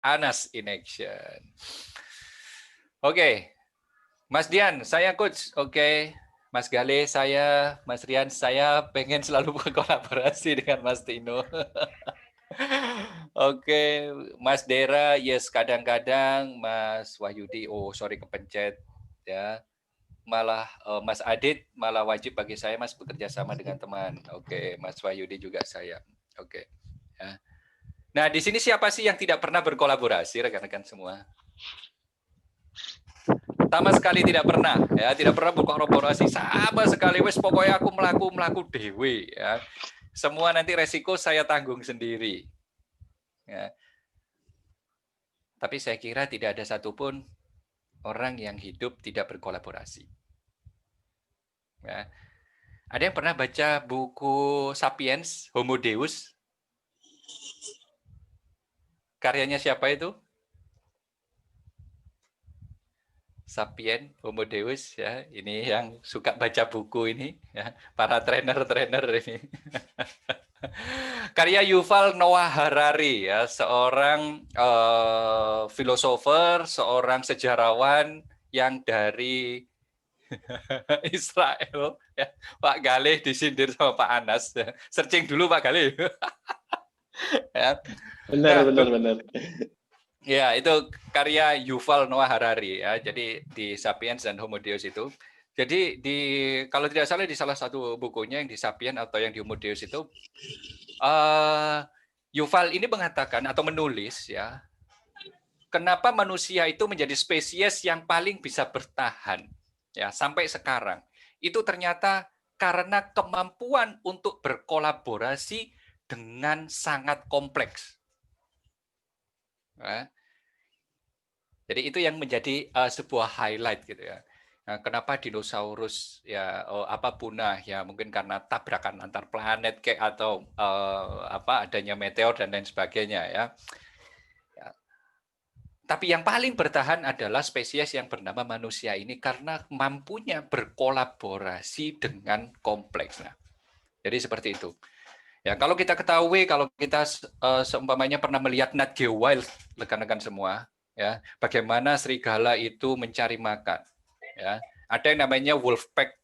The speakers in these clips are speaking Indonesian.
Anas in Action. Oke, Mas Dian, saya coach. Oke, Mas Gale, saya, Mas Rian, saya pengen selalu berkolaborasi dengan Mas Tino. Oke, Mas Dera, yes kadang-kadang, Mas Wahyudi, oh sorry kepencet ya. Malah Mas Adit malah wajib bagi saya Mas bekerja sama dengan teman. Oke, Mas Wahyudi juga saya. Oke. Ya. Nah, di sini siapa sih yang tidak pernah berkolaborasi rekan-rekan semua? Sama sekali tidak pernah, ya, tidak pernah berkolaborasi sama sekali. Wes pokoknya aku melaku dewe, ya. Semua nanti resiko saya tanggung sendiri. Ya. Tapi saya kira tidak ada satupun orang yang hidup tidak berkolaborasi. Ya. Ada yang pernah baca buku Sapiens, Homo Deus? Karyanya siapa itu? Sapien, Homo Deus, ya. Ini yang suka baca buku ini, ya. Para trainer-trainer ini. Karya Yuval Noah Harari, ya, seorang filosofer, seorang sejarawan yang dari Israel, ya. Pak Galih disindir sama Pak Anas. Ya. Searching dulu Pak Galih. Ya. Benar. Ya, itu karya Yuval Noah Harari ya. Jadi di Sapiens dan Homo Deus itu. Jadi kalau tidak salah di salah satu bukunya yang di Sapiens atau yang di Homo Deus itu Yuval ini mengatakan atau menulis ya, kenapa manusia itu menjadi spesies yang paling bisa bertahan ya sampai sekarang. Itu ternyata karena kemampuan untuk berkolaborasi dengan sangat kompleks. Ya. Jadi itu yang menjadi sebuah highlight gitu ya. Nah, kenapa dinosaurus ya punah ya mungkin karena tabrakan antar planet kayak atau adanya meteor dan lain sebagainya ya. Ya. Tapi yang paling bertahan adalah spesies yang bernama manusia ini karena mampunya berkolaborasi dengan kompleks. Nah, jadi seperti itu. Ya, kalau kita ketahui, kalau kita seumpamanya pernah melihat Nat Geo Wild, rekan-rekan semua, ya, bagaimana serigala itu mencari makan, ya. Ada yang namanya wolf pack,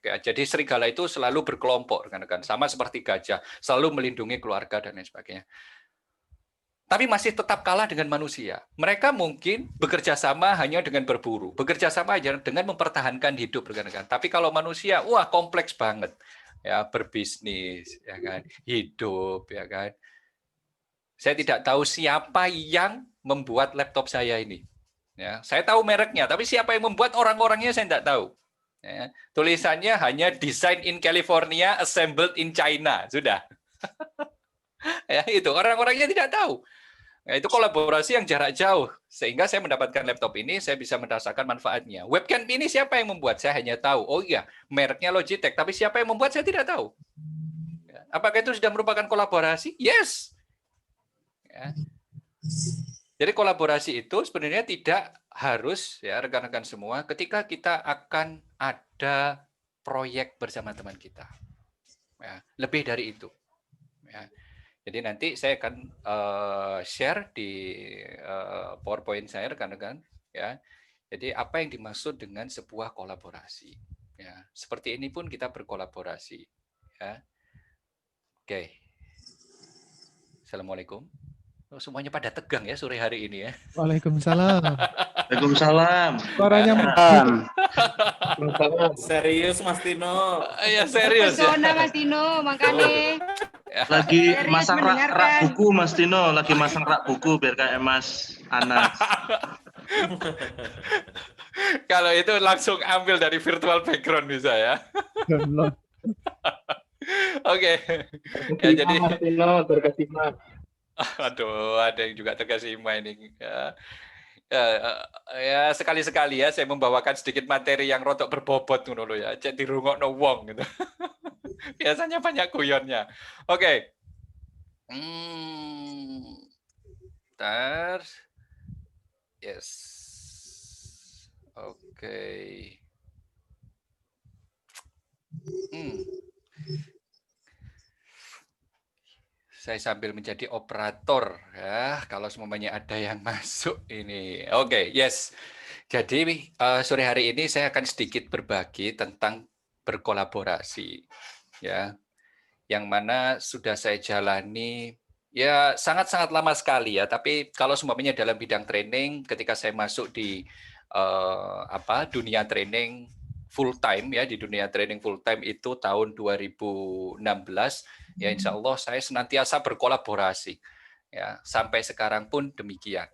ya. Jadi serigala itu selalu berkelompok, rekan-rekan, sama seperti gajah, selalu melindungi keluarga dan lain sebagainya. Tapi masih tetap kalah dengan manusia. Mereka mungkin bekerja sama hanya dengan berburu, bekerja sama aja dengan mempertahankan hidup, rekan-rekan. Tapi kalau manusia, wah kompleks banget. Ya, berbisnis, ya kan, hidup, ya kan. Saya tidak tahu siapa yang membuat laptop saya ini. Ya, saya tahu mereknya, tapi siapa yang membuat orang-orangnya saya tidak tahu. Ya, tulisannya hanya design in California, assembled in China, sudah. Ya, itu orang-orangnya tidak tahu. Nah, itu kolaborasi yang jarak jauh. Sehingga saya mendapatkan laptop ini, saya bisa merasakan manfaatnya. Webcam ini siapa yang membuat? Saya hanya tahu. Oh iya, mereknya Logitech. Tapi siapa yang membuat? Saya tidak tahu. Apakah itu sudah merupakan kolaborasi? Yes. Ya. Jadi kolaborasi itu sebenarnya tidak harus, ya rekan-rekan semua, ketika kita akan ada proyek bersama teman kita. Ya, lebih dari itu. Ya. Jadi nanti saya akan share di PowerPoint saya rekan-rekan ya. Jadi apa yang dimaksud dengan sebuah kolaborasi? Ya, seperti ini pun kita berkolaborasi ya. Oke. Assalamualaikum. Oh, semuanya pada tegang ya sore hari ini ya. Waalaikumsalam. Waalaikumsalam. Suaranya medit. Serius Mas Tino. Ya serius ya. Terpesona Mas Tino, makanya. Lagi Serius masang rak mendengarkan. buku Mas Tino, lagi masang rak buku biar kayak Mas Anas. Kalau itu langsung ambil dari virtual background bisa ya. Download. Oke. Ya, jadi Mas Tino, terkesima. aduh, ada yang juga terkesima ini. Ya, ya sekali-sekali ya saya membawakan sedikit materi yang rotok berbobot ngono ya. Cek dirungokno wong gitu. Biasanya banyak guyonnya. Oke. Bentar. Yes. Oke. saya sambil menjadi operator ya. Kalau semuanya ada yang masuk ini. Oke, yes. Jadi sore hari ini saya akan sedikit berbagi tentang berkolaborasi ya. Yang mana sudah saya jalani ya sangat-sangat lama sekali ya, tapi kalau semuanya dalam bidang training ketika saya masuk di dunia training full time ya, di dunia training full time itu tahun 2016 ya, insya Allah saya senantiasa berkolaborasi ya, sampai sekarang pun demikian.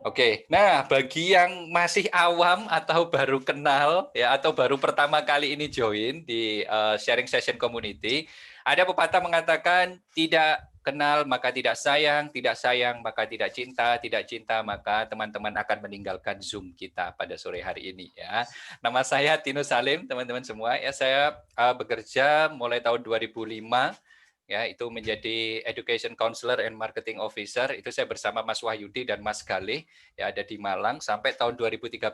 Oke, nah bagi yang masih awam atau baru kenal ya, atau baru pertama kali ini join di sharing session community, ada pepatah mengatakan tidak kenal maka tidak sayang maka tidak cinta maka teman-teman akan meninggalkan Zoom kita pada sore hari ini ya. Nama saya Tino Salim, teman-teman semua ya, saya bekerja mulai tahun 2005 ya, itu menjadi Education Counselor and Marketing Officer. Itu saya bersama Mas Wahyudi dan Mas Galih ya, ada di Malang sampai tahun 2013.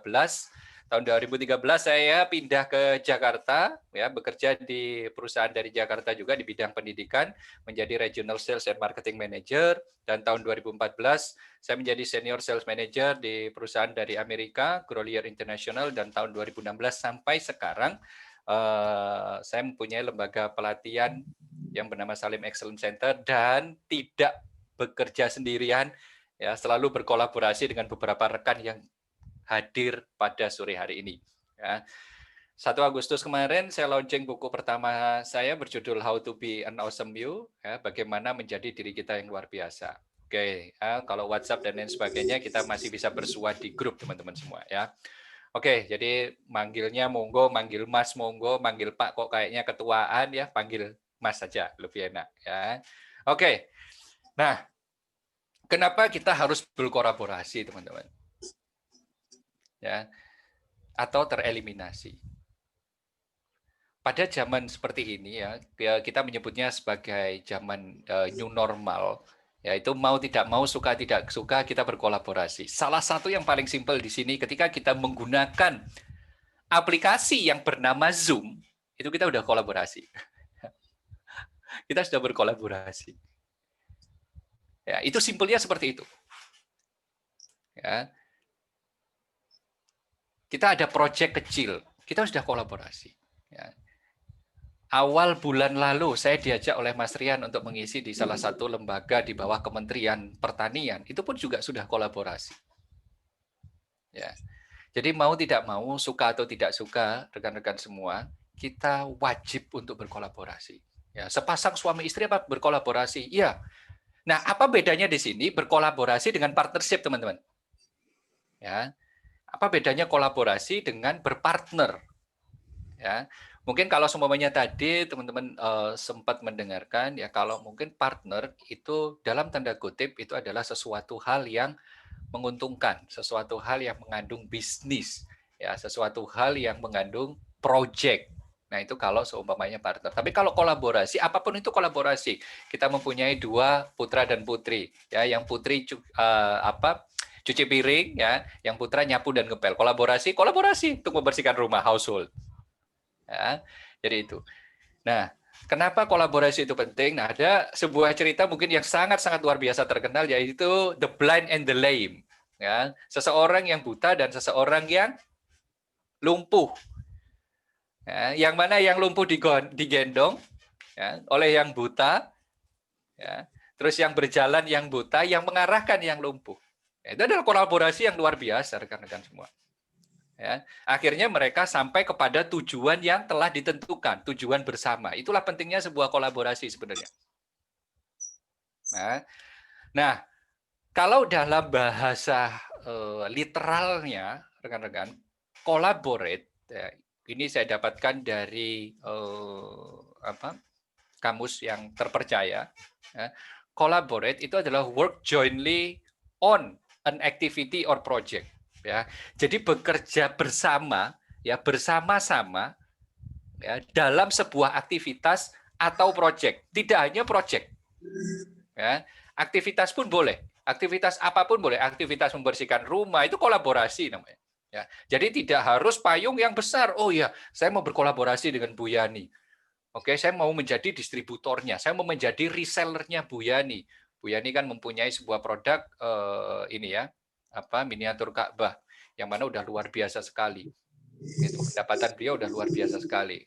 Tahun 2013 saya pindah ke Jakarta ya, bekerja di perusahaan dari Jakarta juga di bidang pendidikan menjadi Regional Sales and Marketing Manager, dan tahun 2014 saya menjadi Senior Sales Manager di perusahaan dari Amerika, Grolier International, dan tahun 2016 sampai sekarang saya mempunyai lembaga pelatihan yang bernama Salim Excellence Center dan tidak bekerja sendirian ya, selalu berkolaborasi dengan beberapa rekan yang hadir pada sore hari ini ya. 1 Agustus kemarin saya launching buku pertama saya berjudul How to be an Awesome You ya, bagaimana menjadi diri kita yang luar biasa. Oke, ya, kalau WhatsApp dan lain sebagainya kita masih bisa bersua di grup teman-teman semua ya. Oke, jadi manggilnya monggo, manggil Mas monggo, manggil Pak kok kayaknya ketuaan ya, panggil Mas saja lebih enak ya. Oke. Nah, kenapa kita harus berkolaborasi, teman-teman? Ya. Atau tereliminasi. Pada zaman seperti ini ya, kita menyebutnya sebagai zaman new normal. Yaitu mau tidak mau, suka tidak suka, kita berkolaborasi. Salah satu yang paling simpel di sini ketika kita menggunakan aplikasi yang bernama Zoom, itu kita udah kolaborasi. Kita sudah berkolaborasi. Ya, itu simpelnya seperti itu. Ya. Kita ada proyek kecil, kita sudah kolaborasi. Ya. Awal bulan lalu saya diajak oleh Mas Rian untuk mengisi di salah satu lembaga di bawah Kementerian Pertanian, itu pun juga sudah kolaborasi. Ya. Jadi mau tidak mau, suka atau tidak suka, rekan-rekan semua, kita wajib untuk berkolaborasi. Ya, sepasang suami istri apa berkolaborasi? Iya. Nah, apa bedanya di sini berkolaborasi dengan partnership, teman-teman? Ya. Apa bedanya kolaborasi dengan berpartner? Ya. Mungkin kalau semuanya tadi teman-teman sempat mendengarkan ya, kalau mungkin partner itu dalam tanda kutip itu adalah sesuatu hal yang menguntungkan, sesuatu hal yang mengandung bisnis, ya, sesuatu hal yang mengandung project. Nah, itu kalau seumpamanya partner. Tapi kalau kolaborasi, apapun itu kolaborasi. Kita mempunyai 2 putra dan putri, ya, yang putri cuci piring, ya, yang putra nyapu dan ngepel. Kolaborasi untuk membersihkan rumah, household. Ya, jadi itu. Nah, kenapa kolaborasi itu penting? Nah, ada sebuah cerita mungkin yang sangat-sangat luar biasa terkenal, yaitu The Blind and the Lame. Ya, seseorang yang buta dan seseorang yang lumpuh. Ya, yang mana yang lumpuh digendong ya, oleh yang buta, ya, terus yang berjalan yang buta, yang mengarahkan yang lumpuh. Ya, itu adalah kolaborasi yang luar biasa, rekan-rekan semua. Ya, akhirnya mereka sampai kepada tujuan yang telah ditentukan, tujuan bersama. Itulah pentingnya sebuah kolaborasi sebenarnya. Nah, kalau dalam bahasa literalnya, rekan-rekan, collaborate, ya, ini saya dapatkan dari kamus yang terpercaya. Ya, collaborate itu adalah work jointly on an activity or project. Ya, jadi bekerja bersama, ya, bersama-sama, ya, dalam sebuah aktivitas atau project. Tidak hanya project, ya, aktivitas pun boleh, aktivitas apapun boleh, aktivitas membersihkan rumah itu kolaborasi namanya. Ya, jadi tidak harus payung yang besar. Oh ya, saya mau berkolaborasi dengan Bu Yani. Oke, saya mau menjadi distributornya, saya mau menjadi resellernya Bu Yani. Bu Yani kan mempunyai sebuah produk ini ya, miniatur Ka'bah yang mana udah luar biasa sekali. Itu pendapatan beliau udah luar biasa sekali.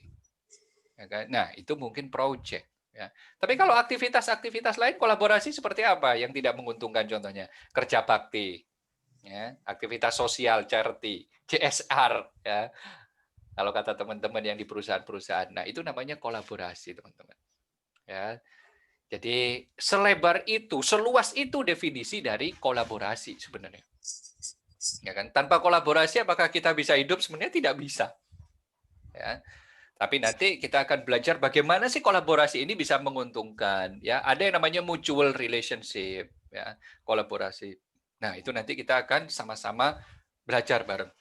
Ya kan? Nah, itu mungkin project. Ya. Tapi kalau aktivitas-aktivitas lain kolaborasi seperti apa yang tidak menguntungkan contohnya? Kerja bakti, ya, aktivitas sosial, charity, CSR, ya. Kalau kata teman-teman yang di perusahaan-perusahaan. Nah, itu namanya kolaborasi, teman-teman. Ya. Jadi selebar itu, seluas itu definisi dari kolaborasi sebenarnya. Ya kan? Tanpa kolaborasi apakah kita bisa hidup? Sebenarnya tidak bisa. Ya. Tapi nanti kita akan belajar bagaimana sih kolaborasi ini bisa menguntungkan. Ya, ada yang namanya mutual relationship, ya, kolaborasi. Nah, itu nanti kita akan sama-sama belajar bareng.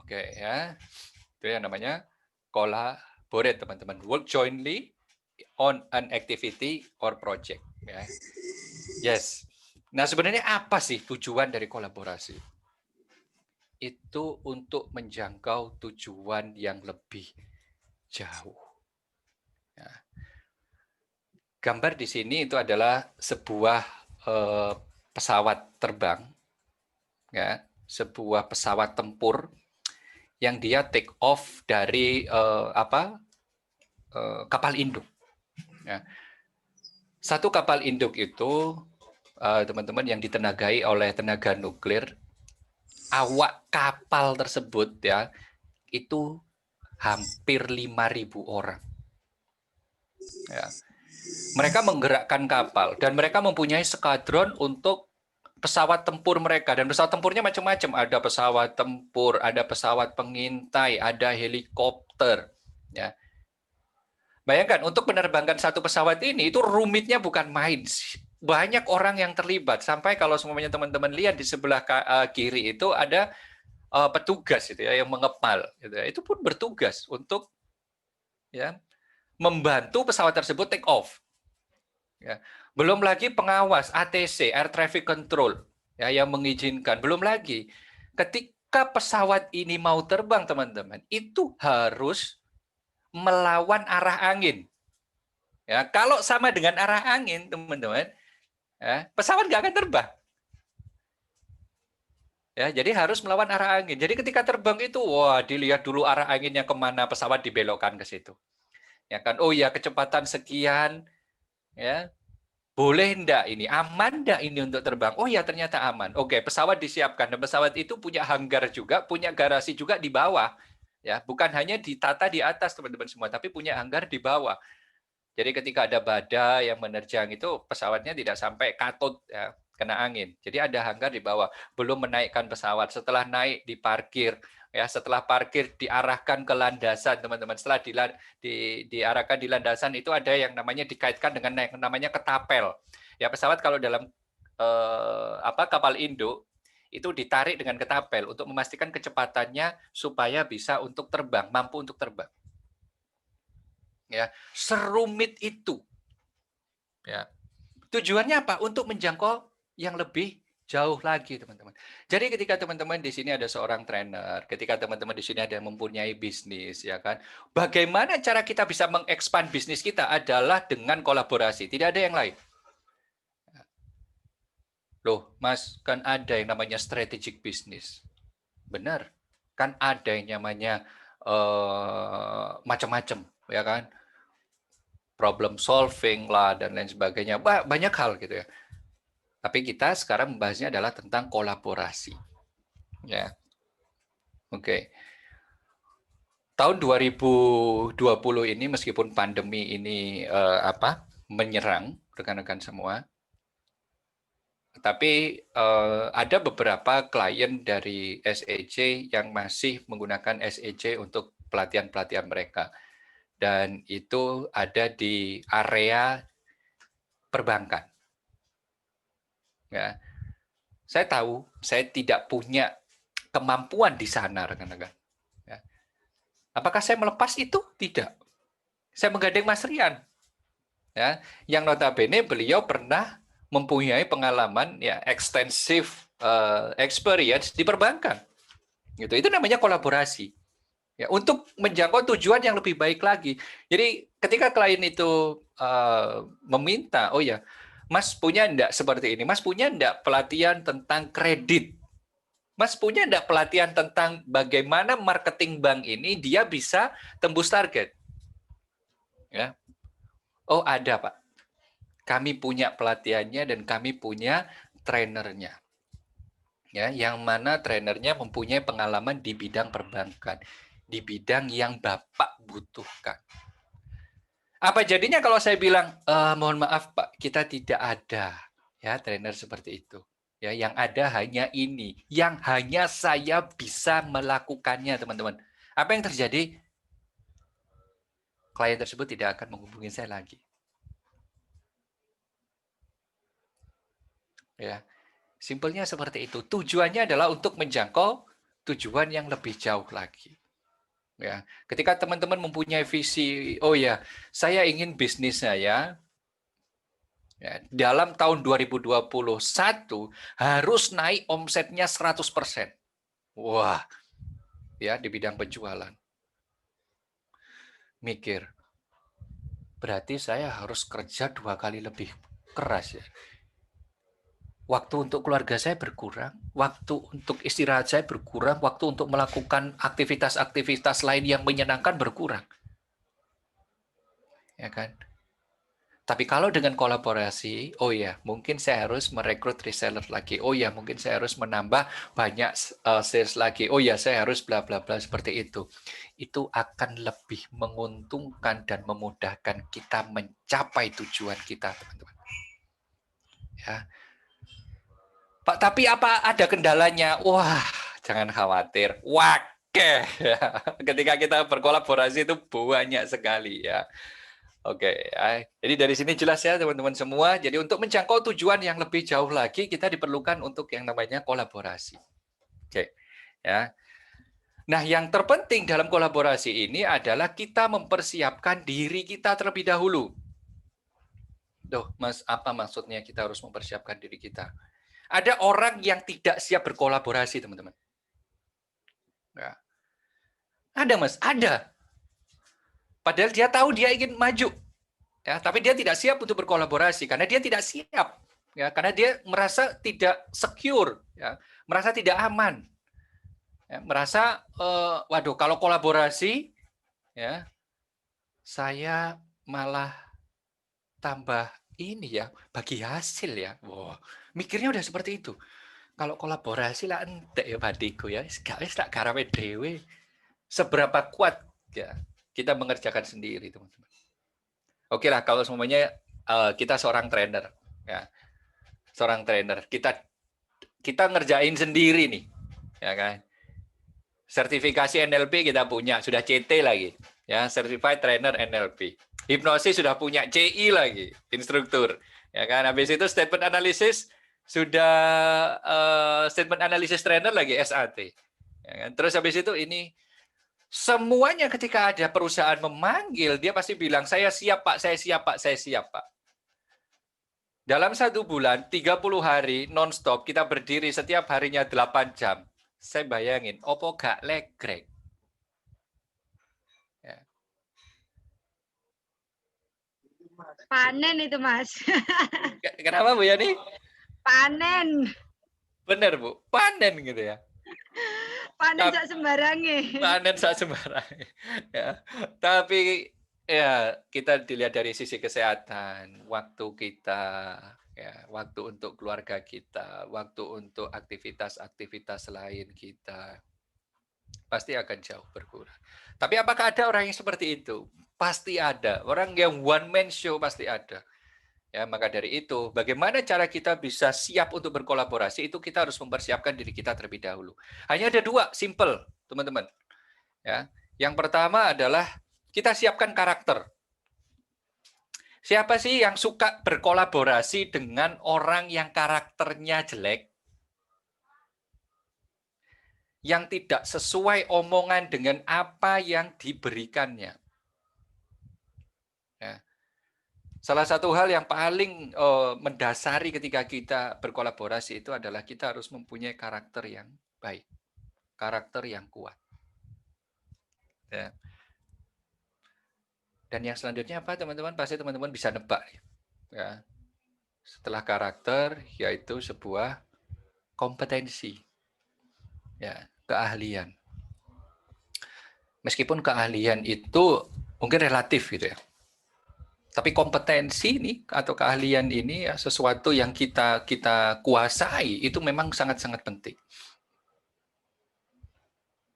Oke, ya. Itu yang namanya collaborate, teman-teman. Work jointly on an activity or project, ya. Yes. Nah, sebenarnya apa sih tujuan dari kolaborasi? Itu untuk menjangkau tujuan yang lebih jauh. Ya. Gambar di sini itu adalah sebuah pesawat terbang, ya, sebuah pesawat tempur yang dia take off dari kapal induk. Ya. Satu kapal induk itu teman-teman yang ditenagai oleh tenaga nuklir, awak kapal tersebut ya itu hampir 5.000 orang. Ya. Mereka menggerakkan kapal dan mereka mempunyai skadron untuk pesawat tempur mereka, dan pesawat tempurnya macam-macam. Ada pesawat tempur, ada pesawat pengintai, ada helikopter. Ya. Bayangkan untuk menerbangkan satu pesawat ini itu rumitnya bukan main. Banyak orang yang terlibat, sampai kalau semuanya teman-teman lihat di sebelah kiri itu ada petugas itu ya yang mengepal. Gitu ya. Itu pun bertugas untuk ya membantu pesawat tersebut take off. Ya. Belum lagi pengawas ATC, Air Traffic Control, ya, yang mengizinkan. Belum lagi ketika pesawat ini mau terbang, teman-teman, itu harus melawan arah angin. Ya, kalau sama dengan arah angin, teman-teman, ya, pesawat nggak akan terbang. Ya, jadi harus melawan arah angin. Jadi ketika terbang itu, wah, dilihat dulu arah anginnya kemana, pesawat dibelokkan ke situ. Ya kan, oh ya kecepatan sekian, ya. Boleh enggak ini? Aman enggak ini untuk terbang? Oh ya ternyata aman. Oke, pesawat disiapkan dan pesawat itu punya hanggar juga, punya garasi juga di bawah. Ya, bukan hanya ditata di atas teman-teman semua, tapi punya hanggar di bawah. Jadi ketika ada badai yang menerjang itu pesawatnya tidak sampai katut ya, kena angin. Jadi ada hanggar di bawah. Belum menaikkan pesawat, setelah naik diparkir. Ya, setelah parkir diarahkan ke landasan, teman-teman. Setelah diarahkan di landasan itu ada yang namanya dikaitkan dengan yang namanya ketapel. Ya, pesawat kalau dalam kapal induk itu ditarik dengan ketapel untuk memastikan kecepatannya supaya bisa untuk terbang, mampu untuk terbang. Ya, serumit itu. Ya. Tujuannya apa? Untuk menjangkau yang lebih jauh lagi, teman-teman. Jadi ketika teman-teman di sini ada seorang trainer, ketika teman-teman di sini ada yang mempunyai bisnis, ya kan? Bagaimana cara kita bisa mengekspand bisnis kita adalah dengan kolaborasi, tidak ada yang lain. Loh, Mas, kan ada yang namanya strategic business. Benar. Kan ada yang namanya macam-macam, ya kan? Problem solving lah dan lain sebagainya. Banyak hal gitu ya. Tapi kita sekarang membahasnya adalah tentang kolaborasi. Ya. Oke. Tahun 2020 ini meskipun pandemi ini menyerang rekan-rekan semua, tapi ada beberapa klien dari SEC yang masih menggunakan SEC untuk pelatihan-pelatihan mereka. Dan itu ada di area perbankan. Ya. Saya tahu, saya tidak punya kemampuan di sana, rekan-rekan. Ya. Apakah saya melepas itu? Tidak. Saya menggandeng Mas Rian. Ya, yang notabene beliau pernah mempunyai pengalaman ya extensive experience di perbankan. Gitu. Itu namanya kolaborasi. Ya, untuk menjangkau tujuan yang lebih baik lagi. Jadi ketika klien itu meminta, oh ya, Mas punya enggak seperti ini? Mas punya enggak pelatihan tentang kredit? Mas punya enggak pelatihan tentang bagaimana marketing bank ini dia bisa tembus target? Ya. Oh, ada, Pak. Kami punya pelatihannya dan kami punya trainernya. Ya, yang mana trainernya mempunyai pengalaman di bidang perbankan, di bidang yang Bapak butuhkan. Apa jadinya kalau saya bilang, mohon maaf Pak, kita tidak ada ya trainer seperti itu. Ya, yang ada hanya ini, yang hanya saya bisa melakukannya, teman-teman. Apa yang terjadi? Klien tersebut tidak akan menghubungi saya lagi. Ya, simpelnya seperti itu. Tujuannya adalah untuk menjangkau tujuan yang lebih jauh lagi. Ya, ketika teman-teman mempunyai visi, oh ya, saya ingin bisnis saya ya, dalam tahun 2021 harus naik omsetnya 100%. Wah, ya di bidang penjualan. Mikir, berarti saya harus kerja 2 kali lebih keras ya. Waktu untuk keluarga saya berkurang, waktu untuk istirahat saya berkurang, waktu untuk melakukan aktivitas-aktivitas lain yang menyenangkan berkurang. Ya kan? Tapi kalau dengan kolaborasi, oh ya, mungkin saya harus merekrut reseller lagi. Oh ya, mungkin saya harus menambah banyak sales lagi. Oh ya, saya harus bla bla bla seperti itu. Itu akan lebih menguntungkan dan memudahkan kita mencapai tujuan kita, teman-teman. Ya. Pak, tapi apa ada kendalanya? Wah, jangan khawatir. Wakeh. Ketika kita berkolaborasi itu banyak sekali ya. Oke, jadi dari sini jelas ya teman-teman semua. Jadi untuk menjangkau tujuan yang lebih jauh lagi, kita diperlukan untuk yang namanya kolaborasi. Oke, ya. Nah, yang terpenting dalam kolaborasi ini adalah kita mempersiapkan diri kita terlebih dahulu. Duh, Mas, apa maksudnya kita harus mempersiapkan diri kita? Ada orang yang tidak siap berkolaborasi, teman-teman. Ya. Ada, Mas, ada. Padahal dia tahu dia ingin maju. Ya, tapi dia tidak siap untuk berkolaborasi karena dia tidak siap, ya, karena dia merasa tidak secure, ya, merasa tidak aman, ya, merasa waduh kalau kolaborasi, ya, saya malah tambah ini ya bagi hasil ya, wow, mikirnya udah seperti itu. Kalau kolaborasi lah entek ya badiku ya, gak wis tak garawe dhewe. Seberapa kuat ya kita mengerjakan sendiri, teman-teman. Oke lah, kalau semuanya kita seorang trainer, ya, seorang trainer, kita ngerjain sendiri nih, ya kan? Sertifikasi NLP kita punya, sudah CT lagi, ya, Certified Trainer NLP. Hipnosis sudah punya CI lagi, instruktur, ya kan? Habis itu statement analysis sudah statement analysis trainer lagi SAT, ya kan? Terus habis itu ini semuanya ketika ada perusahaan memanggil, dia pasti bilang, saya siap Pak, saya siap Pak, saya siap Pak. Dalam 1 bulan, 30 hari non-stop, kita berdiri setiap harinya 8 jam. Saya bayangin, opo gak legrek. Ya. Panen itu, Mas. Kenapa Bu Yani? Panen. Benar Bu, panen gitu ya. Panen sak sembarange. Panen saat sembarang. Ya. Tapi ya kita dilihat dari sisi kesehatan, waktu kita, ya, waktu untuk keluarga kita, waktu untuk aktivitas-aktivitas lain kita, pasti akan jauh berkurang. Tapi apakah ada orang yang seperti itu? Pasti ada. Orang yang one man show pasti ada. Ya, maka dari itu, bagaimana cara kita bisa siap untuk berkolaborasi, itu kita harus mempersiapkan diri kita terlebih dahulu. Hanya ada 2, simple, teman-teman. Ya. Yang pertama adalah kita siapkan karakter. Siapa sih yang suka berkolaborasi dengan orang yang karakternya jelek? Yang tidak sesuai omongan dengan apa yang diberikannya. Ya. Salah satu hal yang paling mendasari ketika kita berkolaborasi itu adalah kita harus mempunyai karakter yang baik, karakter yang kuat. Ya. Dan yang selanjutnya apa teman-teman? Pasti teman-teman bisa nebak. Ya. Setelah karakter, yaitu sebuah kompetensi. Ya, keahlian. Meskipun keahlian itu mungkin relatif gitu ya. Tapi kompetensi ini atau keahlian ini ya, sesuatu yang kita kuasai itu memang sangat-sangat penting.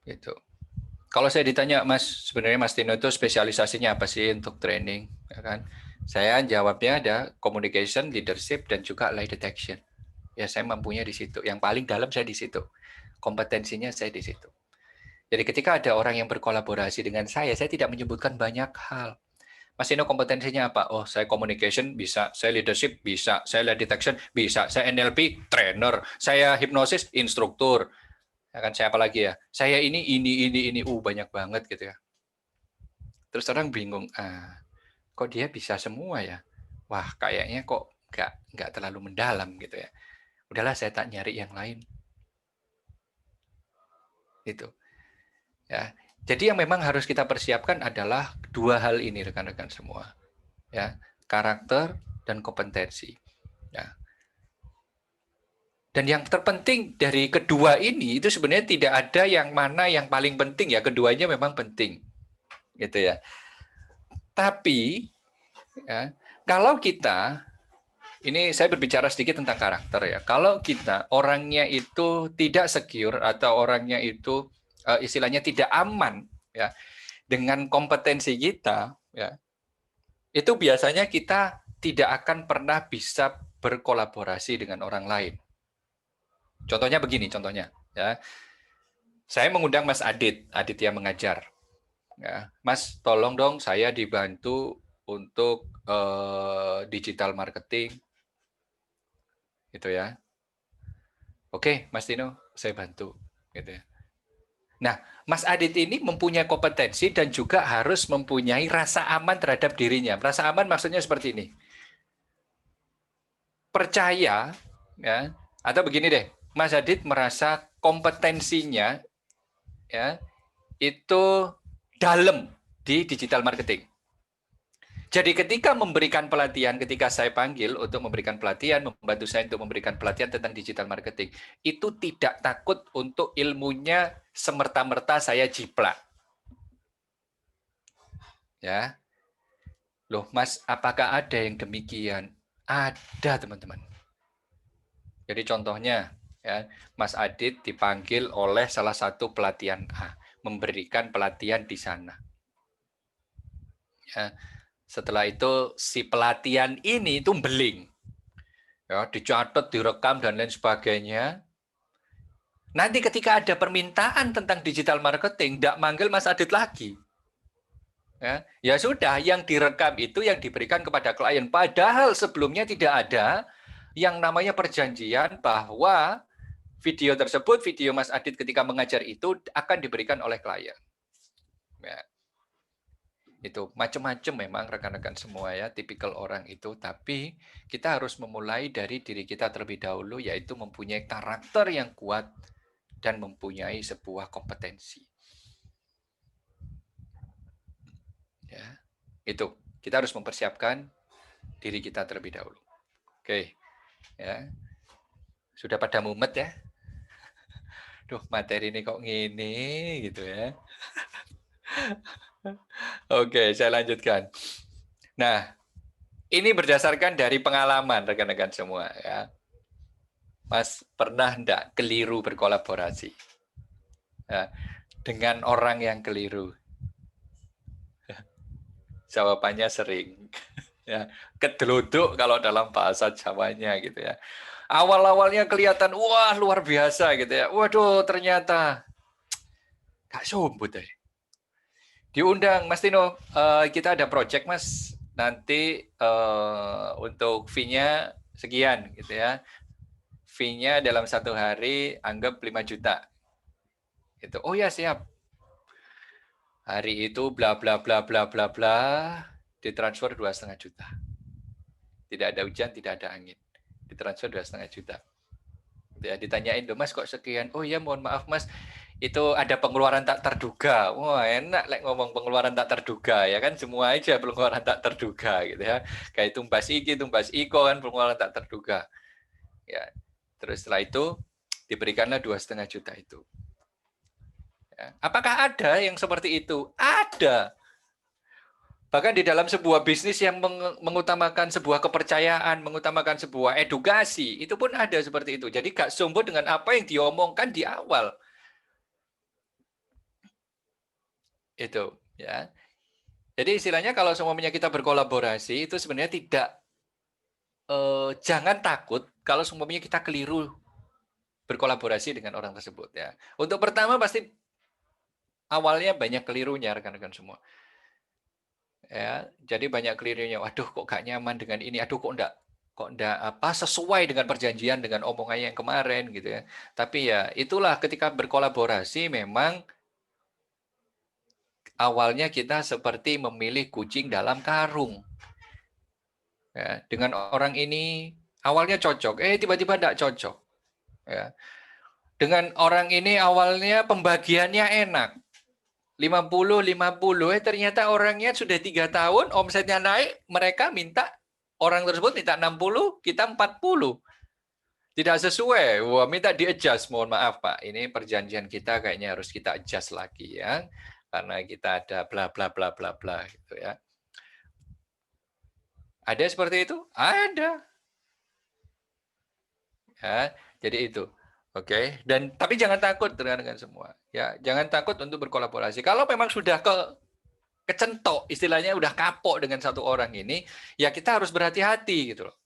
Gitu. Kalau saya ditanya, Mas, sebenarnya Mas Tino itu spesialisasinya apa sih untuk training, ya kan? Saya jawabnya ada communication, leadership, dan juga lie detection. Ya, saya mampunya di situ. Yang paling dalam saya di situ. Kompetensinya saya di situ. Jadi ketika ada orang yang berkolaborasi dengan saya tidak menyebutkan banyak hal. Mas Tino kompetensinya apa? Oh, saya communication bisa, saya leadership bisa, saya lie detection bisa, saya NLP trainer, saya hipnosis instruktur. Ya kan, saya apa lagi ya? Saya ini, banyak banget gitu ya. Terus orang bingung, kok dia bisa semua ya? Wah, kayaknya kok nggak terlalu mendalam gitu ya. Udahlah, saya tak nyari yang lain. Itu. Ya. Jadi yang memang harus kita persiapkan adalah dua hal ini rekan-rekan semua. Ya, karakter dan kompetensi. Ya. Dan yang terpenting dari kedua ini itu sebenarnya tidak ada yang mana yang paling penting ya, keduanya memang penting. Gitu ya. Tapi ya, kalau kita ini saya berbicara sedikit tentang karakter ya. Kalau kita orangnya itu tidak secure atau orangnya itu istilahnya tidak aman ya dengan kompetensi kita ya, itu biasanya kita tidak akan pernah bisa berkolaborasi dengan orang lain. Contohnya begini, contohnya ya. Saya mengundang Mas Aditya mengajar. Ya, Mas, tolong dong saya dibantu untuk digital marketing. Gitu ya. Oke, Mas Tino, saya bantu gitu ya. Nah, Mas Adit ini mempunyai kompetensi dan juga harus mempunyai rasa aman terhadap dirinya. Rasa aman maksudnya seperti ini. Percaya, ya, atau begini deh, Mas Adit merasa kompetensinya ya itu dalam di digital marketing. Jadi ketika memberikan pelatihan, ketika saya panggil untuk memberikan pelatihan, membantu saya untuk memberikan pelatihan tentang digital marketing, itu tidak takut untuk ilmunya semerta-merta saya jiplak. Ya. Loh, Mas, apakah ada yang demikian? Ada, teman-teman. Jadi contohnya, ya, Mas Adit dipanggil oleh salah satu pelatihan A, memberikan pelatihan di sana. Ya. Setelah itu si pelatihan ini itu beling. Ya, dicatat, direkam dan lain sebagainya. Nanti ketika ada permintaan tentang digital marketing, tidak manggil Mas Adit lagi. Ya sudah, yang direkam itu yang diberikan kepada klien. Padahal sebelumnya tidak ada yang namanya perjanjian bahwa video tersebut, video Mas Adit ketika mengajar itu akan diberikan oleh klien. Ya. Itu macam-macam memang rekan-rekan semua ya, tipikal orang itu, tapi kita harus memulai dari diri kita terlebih dahulu, yaitu mempunyai karakter yang kuat dan mempunyai sebuah kompetensi. Ya, itu kita harus mempersiapkan diri kita terlebih dahulu. Oke, ya, sudah pada mumet ya. Duh, materi ini kok gini gitu ya. Oke, saya lanjutkan. Nah, ini berdasarkan dari pengalaman rekan-rekan semua ya. Mas pernah enggak keliru berkolaborasi ya, dengan orang yang keliru? Jawabannya sering. Ya, kedeluduk kalau dalam bahasa Jawanya gitu ya. Awal-awalnya kelihatan wah luar biasa gitu ya. Waduh, ternyata gak sumbut deh. Diundang Mas Tino, kita ada project Mas, nanti untuk fee-nya sekian gitu ya. Fee-nya dalam 1 hari anggap 5 juta. Gitu. Oh ya siap. Hari itu bla bla bla bla bla bla ditransfer 2,5 juta. Tidak ada hujan, tidak ada angin. Ditransfer 2,5 juta. Ya, ditanyain, Mas kok sekian? Oh ya mohon maaf Mas, itu ada pengeluaran tak terduga. Wah, enak lek ngomong pengeluaran tak terduga ya kan, semua aja pengeluaran tak terduga gitu ya. Kayak tumbas iki, tumbas iko kan pengeluaran tak terduga. Ya. Terus setelah itu diberikanlah 2,5 juta itu. Ya. Apakah ada yang seperti itu? Ada. Bahkan di dalam sebuah bisnis yang mengutamakan sebuah kepercayaan, mengutamakan sebuah edukasi, itu pun ada seperti itu. Jadi gak sombong dengan apa yang diomongkan di awal. Itu, ya. Jadi istilahnya kalau semuanya kita berkolaborasi, itu sebenarnya tidak, jangan takut kalau semuanya kita keliru berkolaborasi dengan orang tersebut. Ya. Untuk pertama pasti awalnya banyak kelirunya rekan-rekan semua. Ya, jadi banyak kelirunya. Waduh, kok gak nyaman dengan ini. Aduh, kok enggak apa sesuai dengan perjanjian dengan omongannya yang kemarin gitu ya. Tapi ya itulah ketika berkolaborasi memang awalnya kita seperti memilih kucing dalam karung. Ya, dengan orang ini awalnya cocok, tiba-tiba tidak cocok. Ya. Dengan orang ini awalnya pembagiannya enak. 50-50, ternyata orangnya sudah 3 tahun, omsetnya naik, mereka minta, orang tersebut minta 60, kita 40. Tidak sesuai, wah minta di-adjust, mohon maaf Pak, ini perjanjian kita kayaknya harus kita adjust lagi ya, karena kita ada bla bla bla bla bla gitu ya. Ada seperti itu? Ada. Ya, jadi itu. Oke, dan tapi jangan takut dengan semua. Ya, jangan takut untuk berkolaborasi. Kalau memang sudah kecentok, istilahnya udah kapok dengan satu orang ini, ya kita harus berhati-hati gitu loh.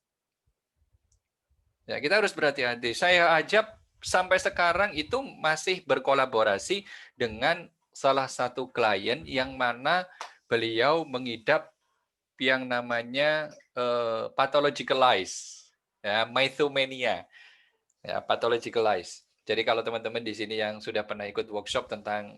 Ya, kita harus berhati-hati. Saya aja sampai sekarang itu masih berkolaborasi dengan salah satu klien yang mana beliau mengidap yang namanya pathological lies, ya, mythomania. Ya, pathological lies. Jadi kalau teman-teman di sini yang sudah pernah ikut workshop tentang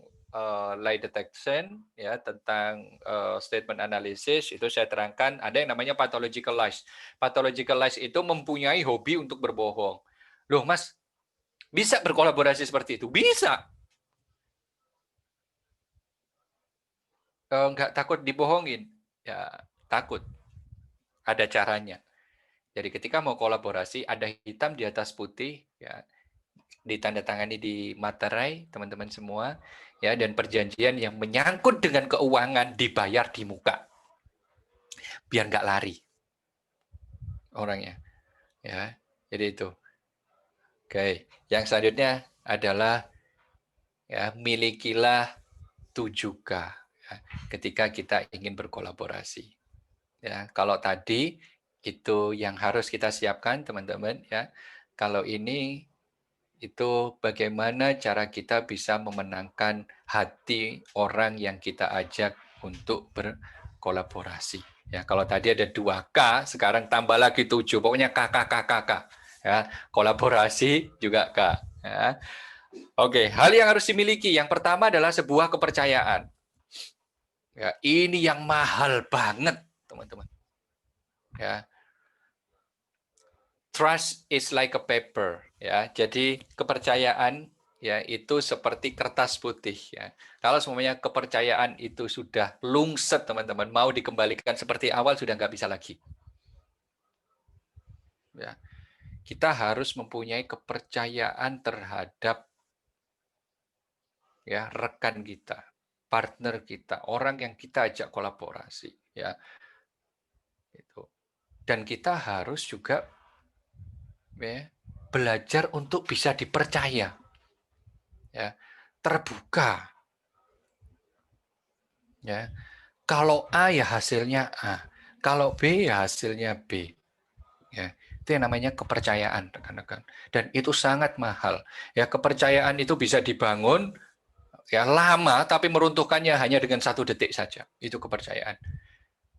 lie detection, ya, tentang statement analysis, itu saya terangkan ada yang namanya pathological lies. Pathological lies itu mempunyai hobi untuk berbohong. Loh, Mas, bisa berkolaborasi seperti itu? Bisa. Nggak takut dibohongin? Ya, takut. Ada caranya. Jadi ketika mau kolaborasi, ada hitam di atas putih, ya, ditandatangani di materai, teman-teman semua, ya, dan perjanjian yang menyangkut dengan keuangan dibayar di muka, biar nggak lari orangnya, ya. Jadi itu. Oke, yang selanjutnya adalah ya milikilah 7K ya, ketika kita ingin berkolaborasi. Ya, kalau tadi itu yang harus kita siapkan teman-teman ya. Kalau ini itu bagaimana cara kita bisa memenangkan hati orang yang kita ajak untuk berkolaborasi. Ya, kalau tadi ada 2K, sekarang tambah lagi 7. Pokoknya KKKKK. Ya, kolaborasi juga K. Ya. Oke, hal yang harus dimiliki. Yang pertama adalah sebuah kepercayaan. Ya, ini yang mahal banget, teman-teman. Ya. Trust is like a paper, ya. Jadi kepercayaan ya itu seperti kertas putih ya. Kalau semuanya kepercayaan itu sudah lungset teman-teman, mau dikembalikan seperti awal sudah nggak bisa lagi. Ya. Kita harus mempunyai kepercayaan terhadap ya rekan kita, partner kita, orang yang kita ajak kolaborasi ya. Itu. Dan kita harus juga ya, belajar untuk bisa dipercaya, ya, terbuka, ya. Kalau A ya hasilnya A, kalau B ya hasilnya B, ya. Itu yang namanya kepercayaan, rekan-rekan. Dan itu sangat mahal. Ya, kepercayaan itu bisa dibangun ya lama, tapi meruntuhkannya hanya dengan 1 detik saja. Itu kepercayaan.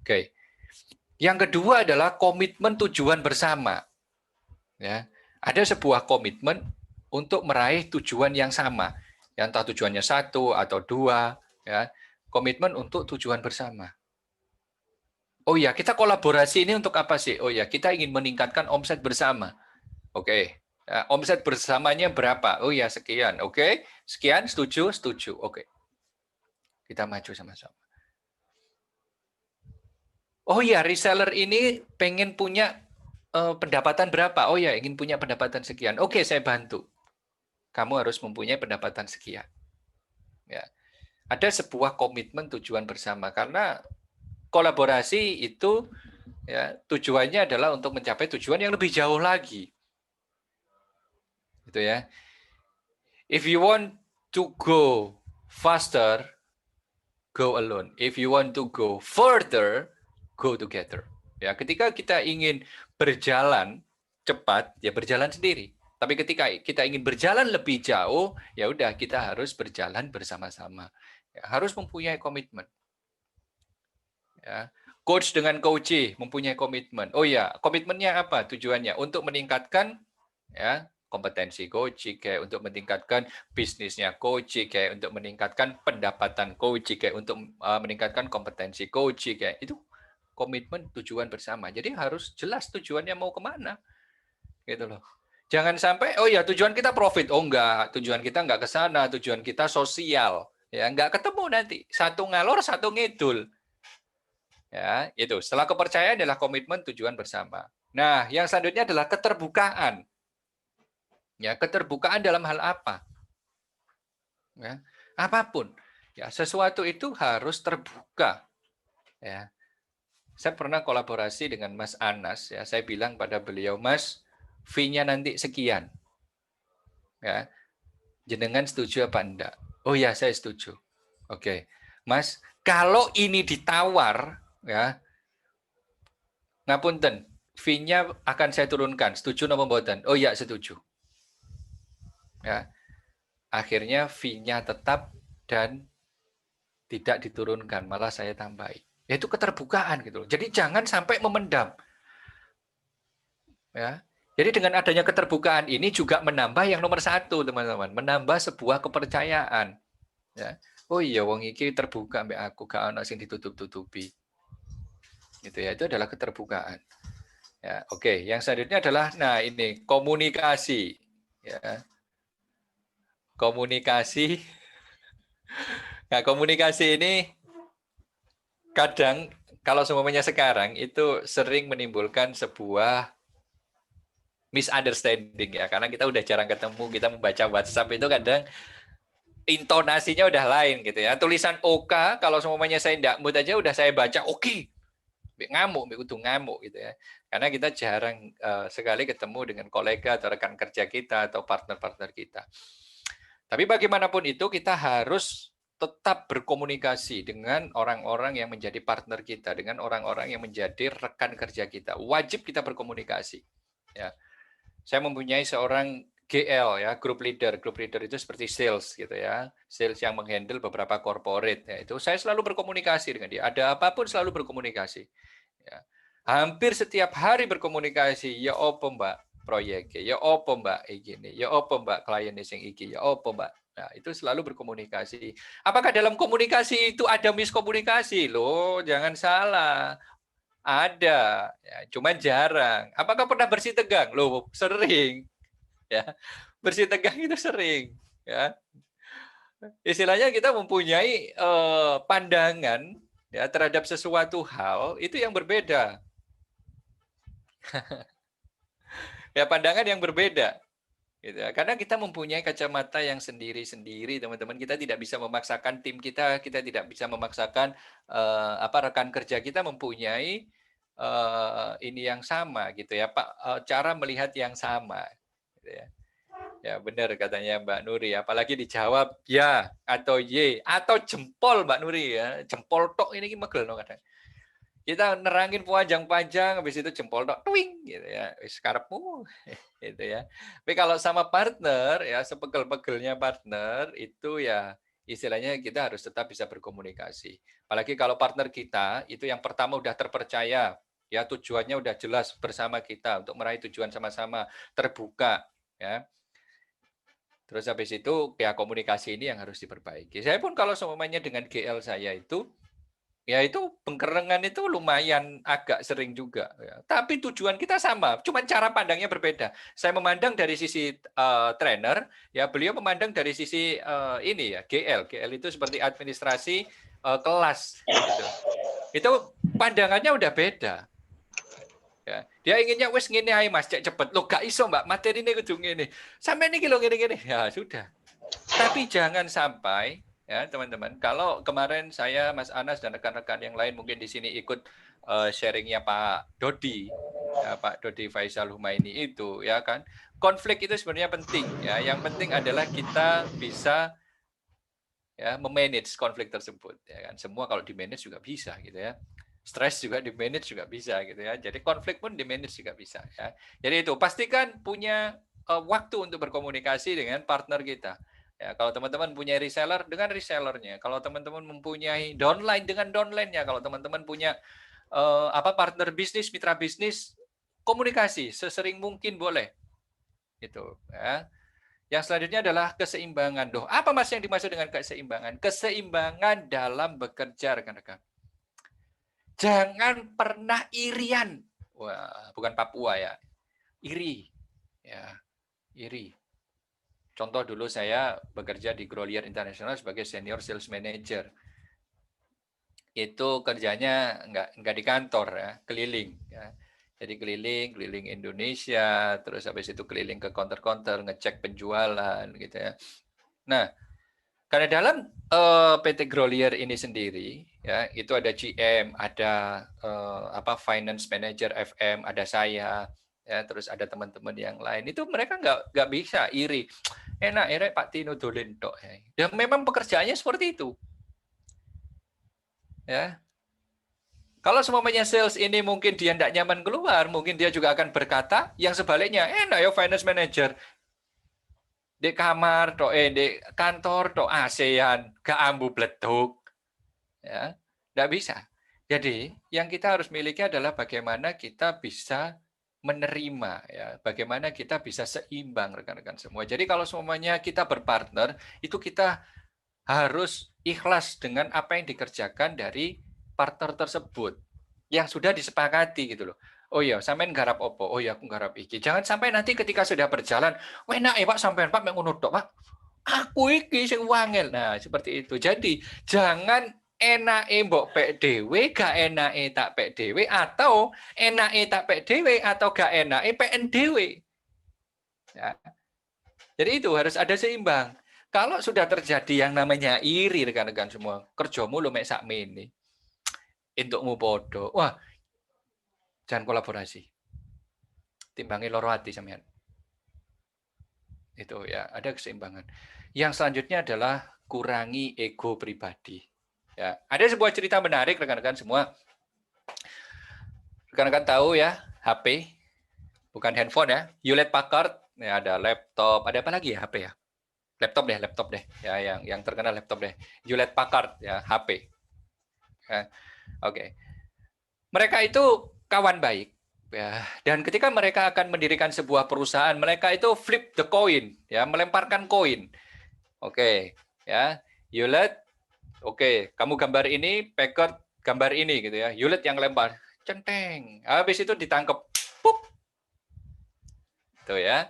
Oke. Yang kedua adalah komitmen tujuan bersama. Ya, ada sebuah komitmen untuk meraih tujuan yang sama, yang entah tujuannya 1 atau 2, ya, komitmen untuk tujuan bersama. Oh ya, kita kolaborasi ini untuk apa sih? Oh ya, kita ingin meningkatkan omset bersama. Oke, Ya, omset bersamanya berapa? Oh ya sekian, oke. Sekian, setuju, setuju, oke. Kita maju sama-sama. Oh ya, reseller ini pengen punya pendapatan berapa? Oh ya, ingin punya pendapatan sekian. Oke, saya bantu. Kamu harus mempunyai pendapatan sekian. Ya. Ada sebuah komitmen tujuan bersama karena kolaborasi itu ya tujuannya adalah untuk mencapai tujuan yang lebih jauh lagi. Gitu ya. If you want to go faster, go alone. If you want to go further, go together. Ya, ketika kita ingin berjalan cepat, ya berjalan sendiri. Tapi ketika kita ingin berjalan lebih jauh, ya udah kita harus berjalan bersama-sama. Ya, harus mempunyai komitmen. Ya. Coach dengan coachee mempunyai komitmen. Oh ya, komitmennya apa? Tujuannya untuk meningkatkan ya kompetensi coachee, kayak untuk meningkatkan bisnisnya coachee, kayak untuk meningkatkan pendapatan coachee, kayak untuk meningkatkan kompetensi coachee, kayak itu komitmen tujuan bersama. Jadi harus jelas tujuannya mau kemana, gitu loh. Jangan sampai oh ya tujuan kita profit, oh enggak, tujuan kita enggak ke sana, tujuan kita sosial, ya enggak ketemu nanti, satu ngalor satu ngidul. Ya, itu. Setelah kepercayaan adalah komitmen tujuan bersama. Nah, yang selanjutnya adalah keterbukaan. Ya, keterbukaan dalam hal apa? Ya, apapun. Ya, sesuatu itu harus terbuka. Ya. Saya pernah kolaborasi dengan Mas Anas, ya. Saya bilang pada beliau, "Mas, fee-nya nanti sekian." Ya. Jenengan setuju apa enggak? Oh ya, saya setuju. Oke. Mas, kalau ini ditawar, ya, ngapunten, fee-nya akan saya turunkan. Setuju napa mboten? Oh ya, setuju. Ya. Akhirnya fee-nya tetap dan tidak diturunkan, malah saya tambahi. Itu keterbukaan gitu loh. Jadi jangan sampai memendam. Ya. Jadi dengan adanya keterbukaan ini juga menambah yang nomor satu, teman-teman. Menambah sebuah kepercayaan. Ya. Oh iya, wong iki terbuka mbak aku, gak ana sing ditutup-tutupi. Gitu ya, itu adalah keterbukaan. Ya, oke, yang selanjutnya adalah nah ini komunikasi. Ya. Komunikasi. Nah, komunikasi ini kadang kalau semuanya sekarang itu sering menimbulkan sebuah misunderstanding ya, karena kita udah jarang ketemu, kita membaca WhatsApp itu kadang intonasinya udah lain gitu ya. Tulisan OK kalau semuanya saya ndak mood aja udah saya baca oke. Ngamuk, kudu ngamuk gitu ya. Karena kita jarang sekali ketemu dengan kolega atau rekan kerja kita atau partner-partner kita. Tapi bagaimanapun itu kita harus tetap berkomunikasi dengan orang-orang yang menjadi partner kita, dengan orang-orang yang menjadi rekan kerja kita. Wajib kita berkomunikasi. Ya. Saya mempunyai seorang GL ya, group leader. Group leader itu seperti sales gitu ya. Sales yang menghandle beberapa corporate ya. Itu saya selalu berkomunikasi dengan dia. Ada apapun selalu berkomunikasi. Ya. Hampir setiap hari berkomunikasi. Ya opo Mbak proyek, ya opo Mbak gini, ya opo Mbak klien sing iki, ya opo Mbak. Nah, itu selalu berkomunikasi. Apakah dalam komunikasi itu ada miskomunikasi? Loh, jangan salah. Ada, ya, cuma jarang. Apakah pernah bersih tegang? Loh, sering. Ya, bersih tegang itu sering. Ya, istilahnya kita mempunyai pandangan ya terhadap sesuatu hal itu yang berbeda. Ya, pandangan yang berbeda. Gitu ya. Karena kita mempunyai kacamata yang sendiri-sendiri, teman-teman. Kita tidak bisa memaksakan tim kita tidak bisa memaksakan rekan kerja kita mempunyai ini yang sama gitu ya, Pak. Cara melihat yang sama. Gitu ya. Ya benar katanya Mbak Nuri. Apalagi dijawab ya atau y atau jempol Mbak Nuri ya. Jempol tok ini megel no kadang. Kita nerangin panjang-panjang, habis itu jempol tok, twing gitu ya, wis karepmu, gitu ya. Tapi kalau sama partner ya, sepegel-pegelnya partner itu ya istilahnya kita harus tetap bisa berkomunikasi. Apalagi kalau partner kita itu yang pertama udah terpercaya, ya tujuannya udah jelas bersama kita untuk meraih tujuan sama-sama, terbuka, ya. Terus habis itu ya komunikasi ini yang harus diperbaiki. Saya pun kalau semuanya dengan GL saya itu Ya itu pengkerengan itu lumayan agak sering juga. Ya. Tapi tujuan kita sama, cuma cara pandangnya berbeda. Saya memandang dari sisi trainer, ya beliau memandang dari sisi ini ya GL. GL itu seperti administrasi kelas. Gitu. Itu pandangannya udah beda. Ya. Dia inginnya wes ngene ae Mas, cek cepet. Lo gak iso Mbak, materi ini kudu ngene. Sampai ini kilo ngene-ngene. Ya sudah. Tapi jangan sampai ya teman-teman, kalau kemarin saya, Mas Anas dan rekan-rekan yang lain mungkin di sini ikut sharingnya Pak Dodi, ya, Pak Dodi Faisal Humaini itu, ya kan, konflik itu sebenarnya penting. Ya, yang penting adalah kita bisa ya memanage konflik tersebut. Ya kan, semua kalau di manage juga bisa gitu ya. Stres juga di manage juga bisa gitu ya. Jadi konflik pun di manage juga bisa ya. Jadi itu pastikan punya waktu untuk berkomunikasi dengan partner kita. Ya, kalau teman-teman punya reseller dengan resellernya, kalau teman-teman mempunyai downline dengan downline-nya, kalau teman-teman punya partner bisnis, mitra bisnis, komunikasi sesering mungkin boleh. Gitu, ya. Yang selanjutnya adalah keseimbangan. Doh, apa Mas yang dimaksud dengan keseimbangan? Keseimbangan dalam bekerja, rekan-rekan. Jangan pernah irian. Wah, bukan Papua ya. Iri. Ya, iri. Contoh dulu saya bekerja di Grolier International sebagai senior sales manager. Itu kerjanya nggak di kantor ya, keliling ya. Jadi keliling Indonesia, terus habis itu keliling ke counter-counter, ngecek penjualan gitu ya. Nah, karena dalam PT Grolier ini sendiri ya, itu ada GM, ada finance manager FM, ada saya, ya, terus ada teman-teman yang lain. Itu mereka nggak bisa iri. Enak Pak Tino dolen tok. Dan memang pekerjaannya seperti itu. Ya. Kalau semuanya sales ini mungkin dia tidak nyaman keluar, mungkin dia juga akan berkata yang sebaliknya, enak ya finance manager. Di kamar tok di kantor tok ASEAN, gak ambu bleduk. Ya, tidak bisa. Jadi, yang kita harus miliki adalah bagaimana kita bisa menerima, ya, bagaimana kita bisa seimbang rekan-rekan semua. Jadi kalau semuanya kita berpartner, itu kita harus ikhlas dengan apa yang dikerjakan dari partner tersebut yang sudah disepakati gitu loh. Oh iya, sampean garap opo? Oh iya, aku garap iki. Jangan sampai nanti ketika sudah berjalan, enak ya Pak sampean Pak mek ngono tok, Pak. Aku iki sing wangel. Nah, seperti itu. Jadi, jangan enake mbok pek dhewe, gak enake tak pek dhewe, atau enake tak pek dhewe atau gak enake peken dhewe. Ya. Jadi itu harus ada seimbang. Kalau sudah terjadi yang namanya iri rekan-rekan semua, kerjamu lo mek sakmene. Entukmu podo. Wah, jangan kolaborasi. Timbangi loro hati sampean. Itu ya, ada keseimbangan. Yang selanjutnya adalah kurangi ego pribadi. Ya, ada sebuah cerita menarik rekan-rekan semua. Rekan-rekan tahu ya, HP bukan handphone ya, Hewlett Packard, ya ada laptop, ada apa lagi ya HP ya? Laptop deh. Ya, yang terkenal laptop deh. Hewlett Packard ya, HP. Ya, oke. Mereka itu kawan baik. Ya, dan ketika mereka akan mendirikan sebuah perusahaan, mereka itu flip the coin, ya, melemparkan koin. Oke, ya, Hewlett, oke, kamu gambar ini, Packard gambar ini, gitu ya. Hewlett yang lempar, centeng. Habis itu ditangkap, pup, tuh ya.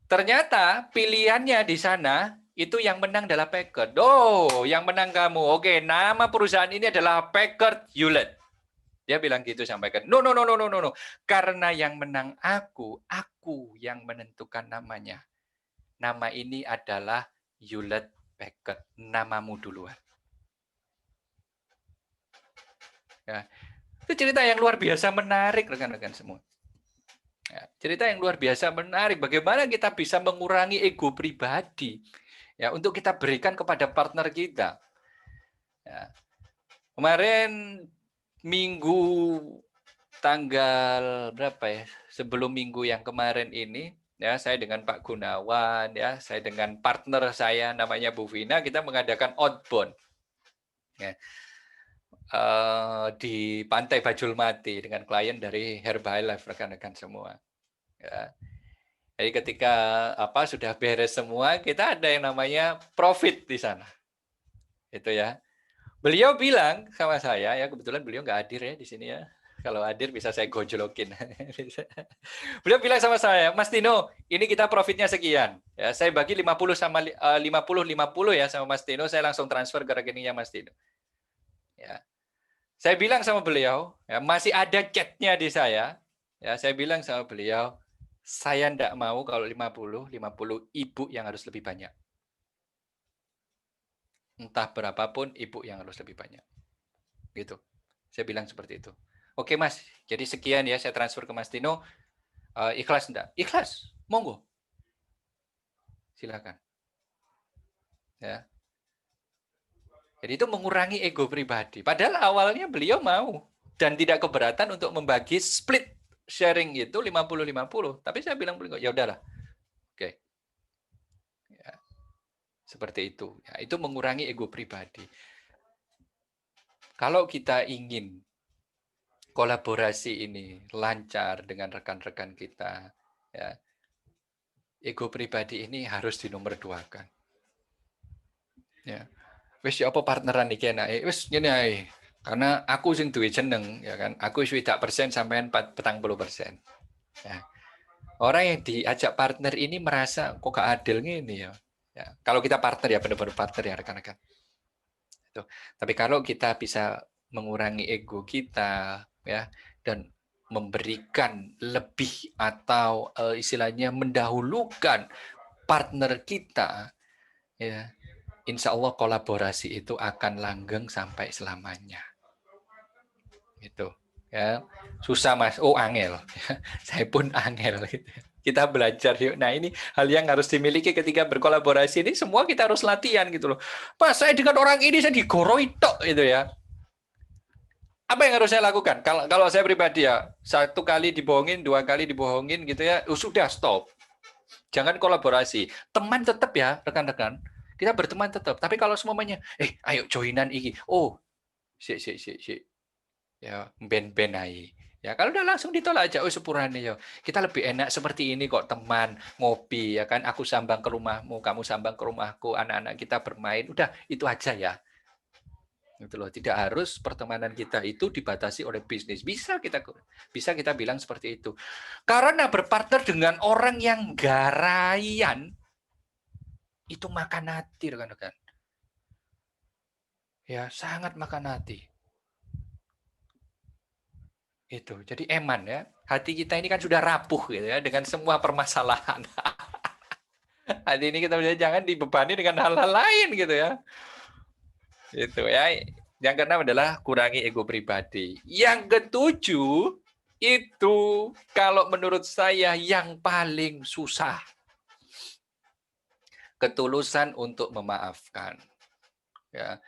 Ternyata pilihannya di sana itu yang menang adalah Packard. Oh, yang menang kamu. Oke, nama perusahaan ini adalah Packard Hewlett. Dia bilang gitu sampaikan. No. Karena yang menang aku yang menentukan namanya. Nama ini adalah Hewlett Packard. Namamu duluan. Ya. Itu cerita yang luar biasa menarik rekan-rekan semua. Ya, cerita yang luar biasa menarik. Bagaimana kita bisa mengurangi ego pribadi ya untuk kita berikan kepada partner kita. Ya. Kemarin minggu tanggal berapa ya? Sebelum minggu yang kemarin ini, ya saya dengan Pak Gunawan, ya saya dengan partner saya namanya Bu Vina, kita mengadakan outbound ya, di Pantai Bajul Mati dengan klien dari Herbalife rekan-rekan semua. Ya. Jadi ketika sudah beres semua, kita ada yang namanya profit di sana, itu ya. Beliau bilang sama saya, ya kebetulan beliau nggak hadir ya di sini ya. Kalau hadir bisa saya gojolokin. Beliau bilang sama saya, Mas Tino, ini kita profitnya sekian. Ya, saya bagi 50 sama 50 ya sama Mas Tino, saya langsung transfer ke rekeningnya Mas Tino. Ya. Saya bilang sama beliau, ya, masih ada chatnya di saya. Ya, saya bilang sama beliau, saya tidak mau kalau 50 ibu yang harus lebih banyak. Entah berapapun ibu yang harus lebih banyak. Gitu. Saya bilang seperti itu. Oke Mas, jadi sekian ya saya transfer ke Mas Tino. Ikhlas enggak? Ikhlas, monggo. Silakan. Ya. Jadi itu mengurangi ego pribadi. Padahal awalnya beliau mau dan tidak keberatan untuk membagi split sharing itu 50-50. Tapi saya bilang beliau, ya udahlah. Oke. Ya. Seperti itu. Ya, itu mengurangi ego pribadi. Kalau kita ingin kolaborasi ini lancar dengan rekan-rekan kita, ya, ego pribadi ini harus dinomorduakan. Ya. Wis apa partneran iki enake? Wis ngene ae. Karena aku sing duwe jeneng, ya kan. Aku wis 20% sampean 40%. Ya. Orang yang diajak partner ini merasa kok gak adil ngene ya. Ya. Kalau kita partner ya benar-benar partner ya rekan-rekan. Itu. Tapi kalau kita bisa mengurangi ego kita ya dan memberikan lebih atau istilahnya mendahulukan partner kita ya, insya Allah kolaborasi itu akan langgeng sampai selamanya. Gitu ya. Susah Mas. Oh angel. Saya pun angel gitu. Kita belajar yuk. Nah, ini hal yang harus dimiliki ketika berkolaborasi ini, semua kita harus latihan gitu loh. Pas saya dengan orang ini saya digoroi tok gitu ya. Apa yang harus saya lakukan? Kalau saya pribadi ya, 1 kali dibohongin, 2 kali dibohongin gitu ya, sudah stop. Jangan kolaborasi. Teman tetap ya, rekan-rekan. Kita berteman tetap. Tapi kalau semuanya, ayo joinan iki. Oh, sik. Ya, ben-ben ae. Ya, kalau udah langsung ditolak aja, oh sepurane ya. Kita lebih enak seperti ini kok, teman, ngopi ya kan. Aku sambang ke rumahmu, kamu sambang ke rumahku, anak-anak kita bermain. Udah, itu aja ya. Gitu loh. Tidak harus pertemanan kita itu dibatasi oleh bisnis. Bisa kita bilang seperti itu. Karena berpartner dengan orang yang garaian itu makan hati, rekan-rekan. Ya, sangat makan hati. Itu. Jadi eman ya. Hati kita ini kan sudah rapuh gitu ya dengan semua permasalahan. Hati ini kita jangan dibebani dengan hal-hal lain gitu ya. Itu ya. Yang keenam adalah kurangi ego pribadi. Yang ketujuh itu kalau menurut saya yang paling susah. Ketulusan untuk memaafkan. Ya.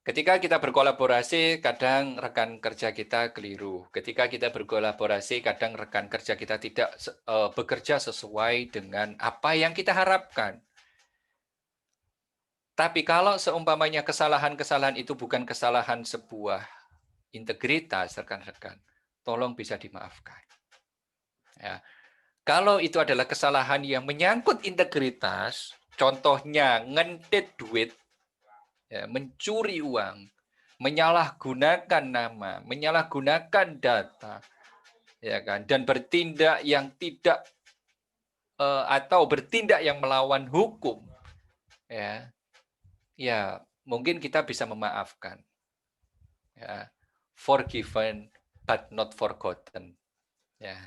Ketika kita berkolaborasi, kadang rekan kerja kita keliru. Ketika kita berkolaborasi, kadang rekan kerja kita tidak bekerja sesuai dengan apa yang kita harapkan. Tapi kalau seumpamanya kesalahan-kesalahan itu bukan kesalahan sebuah integritas, rekan-rekan, tolong bisa dimaafkan. Ya. Kalau itu adalah kesalahan yang menyangkut integritas, contohnya ngentit duit, ya, mencuri uang, menyalahgunakan nama, menyalahgunakan data, ya kan, dan bertindak yang tidak atau bertindak yang melawan hukum, ya mungkin kita bisa memaafkan, ya, forgiven but not forgotten, ya,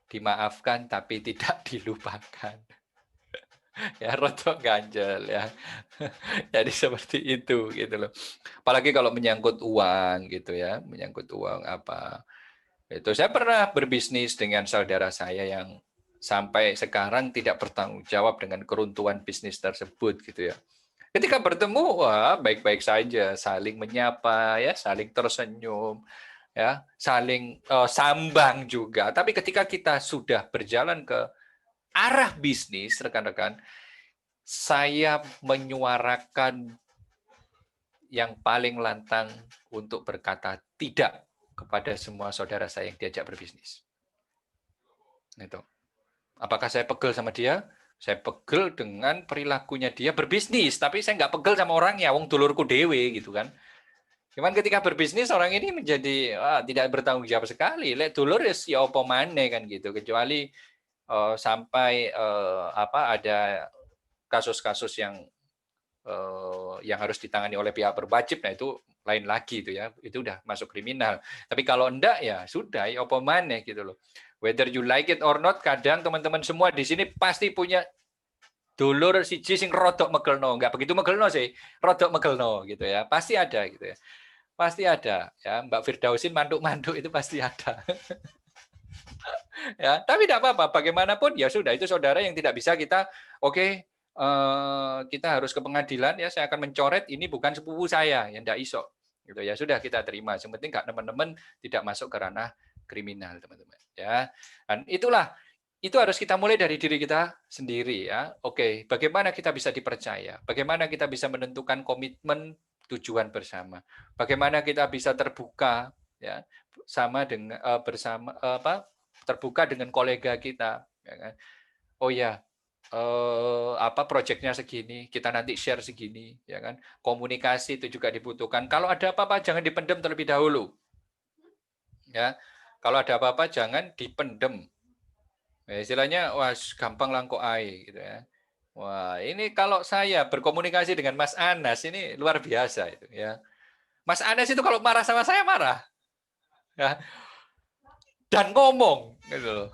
dimaafkan tapi tidak dilupakan. Ya rotok ganjel ya. Jadi seperti itu gitu loh. Apalagi kalau menyangkut uang gitu ya, menyangkut uang apa. Itu saya pernah berbisnis dengan saudara saya yang sampai sekarang tidak bertanggung jawab dengan keruntuhan bisnis tersebut gitu ya. Ketika bertemu, wah baik-baik saja, saling menyapa ya, saling tersenyum ya, saling sambang juga. Tapi ketika kita sudah berjalan ke arah bisnis, rekan-rekan, saya menyuarakan yang paling lantang untuk berkata tidak kepada semua saudara saya yang diajak berbisnis. Itu. Apakah saya pegel sama dia? Saya pegel dengan perilakunya dia berbisnis, tapi saya nggak pegel sama orangnya, wong dulurku dewe gitu kan. Cuman ketika berbisnis orang ini menjadi tidak bertanggung jawab sekali. Lek dulur ya apa maneh kan gitu, kecuali sampai ada kasus-kasus yang harus ditangani oleh pihak berwajib, nah itu lain lagi itu ya, itu udah masuk kriminal. Tapi kalau enggak ya sudah, ya apa maneh gitu loh. Whether you like it or not, kadang teman-teman semua di sini pasti punya dulur siji sing rodok megelno, enggak begitu megelno sih, rodok megelno gitu ya, pasti ada gitu ya. Pasti ada ya, Mbak Firdausin manduk-manduk itu pasti ada. Ya, tapi tidak apa-apa, bagaimanapun ya sudah, itu saudara yang tidak bisa kita kita harus ke pengadilan ya, saya akan mencoret ini bukan sepupu saya, yang tidak iso. Gitu ya, sudah kita terima. Yang penting nggak teman-teman tidak masuk ke ranah kriminal, teman-teman. Ya, dan itu harus kita mulai dari diri kita sendiri ya. Oke, bagaimana kita bisa dipercaya? Bagaimana kita bisa menentukan komitmen tujuan bersama? Bagaimana kita bisa terbuka ya terbuka dengan kolega kita ya kan? Oh ya, proyeknya segini, kita nanti share segini, ya kan? Komunikasi itu juga dibutuhkan. Kalau ada apa-apa jangan dipendam terlebih dahulu. Ya. Kalau ada apa-apa jangan dipendam. Ya, istilahnya wah gampang langkok ae gitu ya. Wah, ini kalau saya berkomunikasi dengan Mas Anas ini luar biasa itu ya. Mas Anas itu kalau marah sama saya marah. Ya. Dan ngomong gitu loh.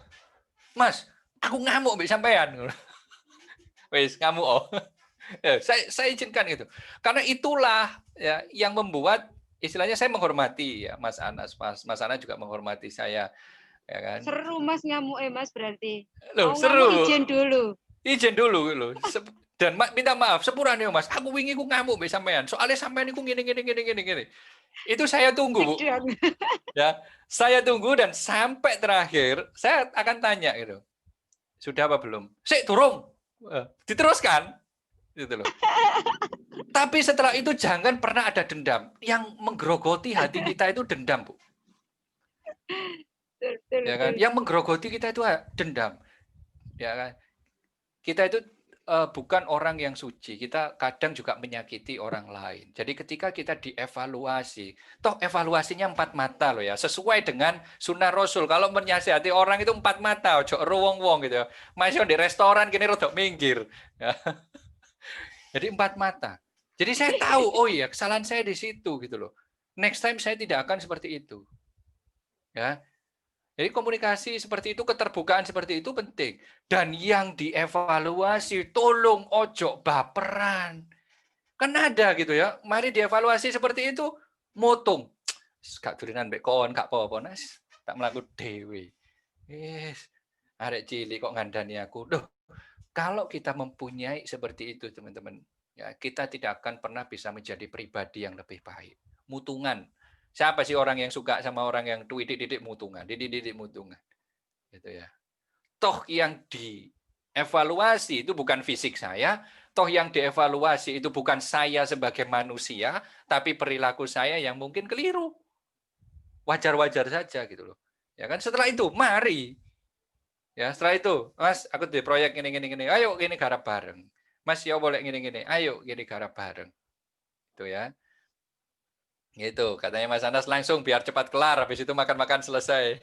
Mas, aku ngamuk mbek sampean. Wes kamu ya, saya izinkan itu karena itulah ya yang membuat istilahnya saya menghormati ya Mas Anas, Mas Anas juga menghormati saya ya kan. Seru Mas ngamuk Mas berarti. Loh, Mau seru. ngamuk izin dulu loh. Dan minta maaf sepurane Mas, aku wingi ku ngamuk mbek sampean soalnya sampean iku ngene. Itu saya tunggu Bu. Ya, saya tunggu dan sampai terakhir saya akan tanya gitu. Sudah apa belum? Sik durung. Diteruskan gitu loh. Tapi setelah itu jangan pernah ada dendam. Yang menggerogoti hati kita itu dendam, Bu. Ya kan? Yang menggerogoti kita itu dendam. Ya kan? Kita itu bukan orang yang suci. Kita kadang juga menyakiti orang lain. Jadi ketika kita dievaluasi, toh evaluasinya 4 mata loh ya, sesuai dengan sunnah Rasul. Kalau menyasihati orang itu 4 mata, ojo wong-wong gitu ya. Masih di restoran gini rodok minggir. Ya. Jadi 4 mata. Jadi saya tahu, oh iya kesalahan saya di situ gitu loh. Next time saya tidak akan seperti itu. Ya. Jadi komunikasi seperti itu, keterbukaan seperti itu penting. Dan yang dievaluasi, tolong ojo baperan. Kan ada gitu ya, mari dievaluasi seperti itu, motung. Gak durinan mbek kon, gak apa-apa, Nas. Tak melaku dewe. Arek cilik kok ngandani aku. Duh, kalau kita mempunyai seperti itu, teman-teman, ya kita tidak akan pernah bisa menjadi pribadi yang lebih baik. Mutungan. Siapa sih orang yang suka sama orang yang didik mutungan, didik mutungan, gitu ya. Toh yang dievaluasi itu bukan fisik saya, toh yang dievaluasi itu bukan saya sebagai manusia, tapi perilaku saya yang mungkin keliru. Wajar-wajar saja gitu loh. Ya kan setelah itu mari. Ya, setelah itu, Mas, aku di proyek gini. Ayo gini garap bareng. Mas, ya boleh gini. Ayo gini garap bareng. Itu ya. Gitu, katanya Mas Anas langsung biar cepat kelar, habis itu makan-makan selesai.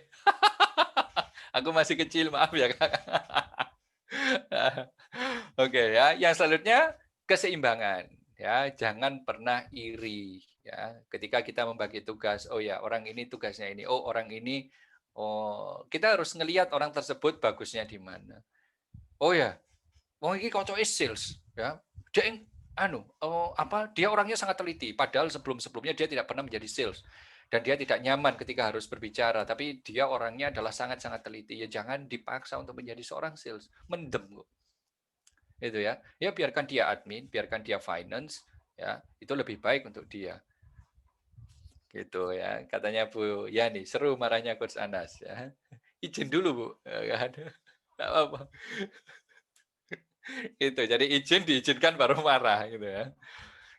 Aku masih kecil, maaf ya Kak. Oke ya, yang selanjutnya keseimbangan ya, jangan pernah iri ya. Ketika kita membagi tugas, oh ya orang ini tugasnya ini, oh orang ini, oh kita harus ngelihat orang tersebut bagusnya di mana. Oh ya, wong iki kocoke sales ya. Dia dia orangnya sangat teliti, padahal sebelumnya dia tidak pernah menjadi sales dan dia tidak nyaman ketika harus berbicara, tapi dia orangnya adalah sangat-sangat teliti. Ya jangan dipaksa untuk menjadi seorang sales, mendem kok. Itu ya. Ya biarkan dia admin, biarkan dia finance, ya. Itu lebih baik untuk dia. Gitu ya. Katanya Bu Yani, seru marahnya Coach Anas ya. Izin dulu, Bu. Enggak apa-apa. Itu jadi diizinkan baru marah gitu ya.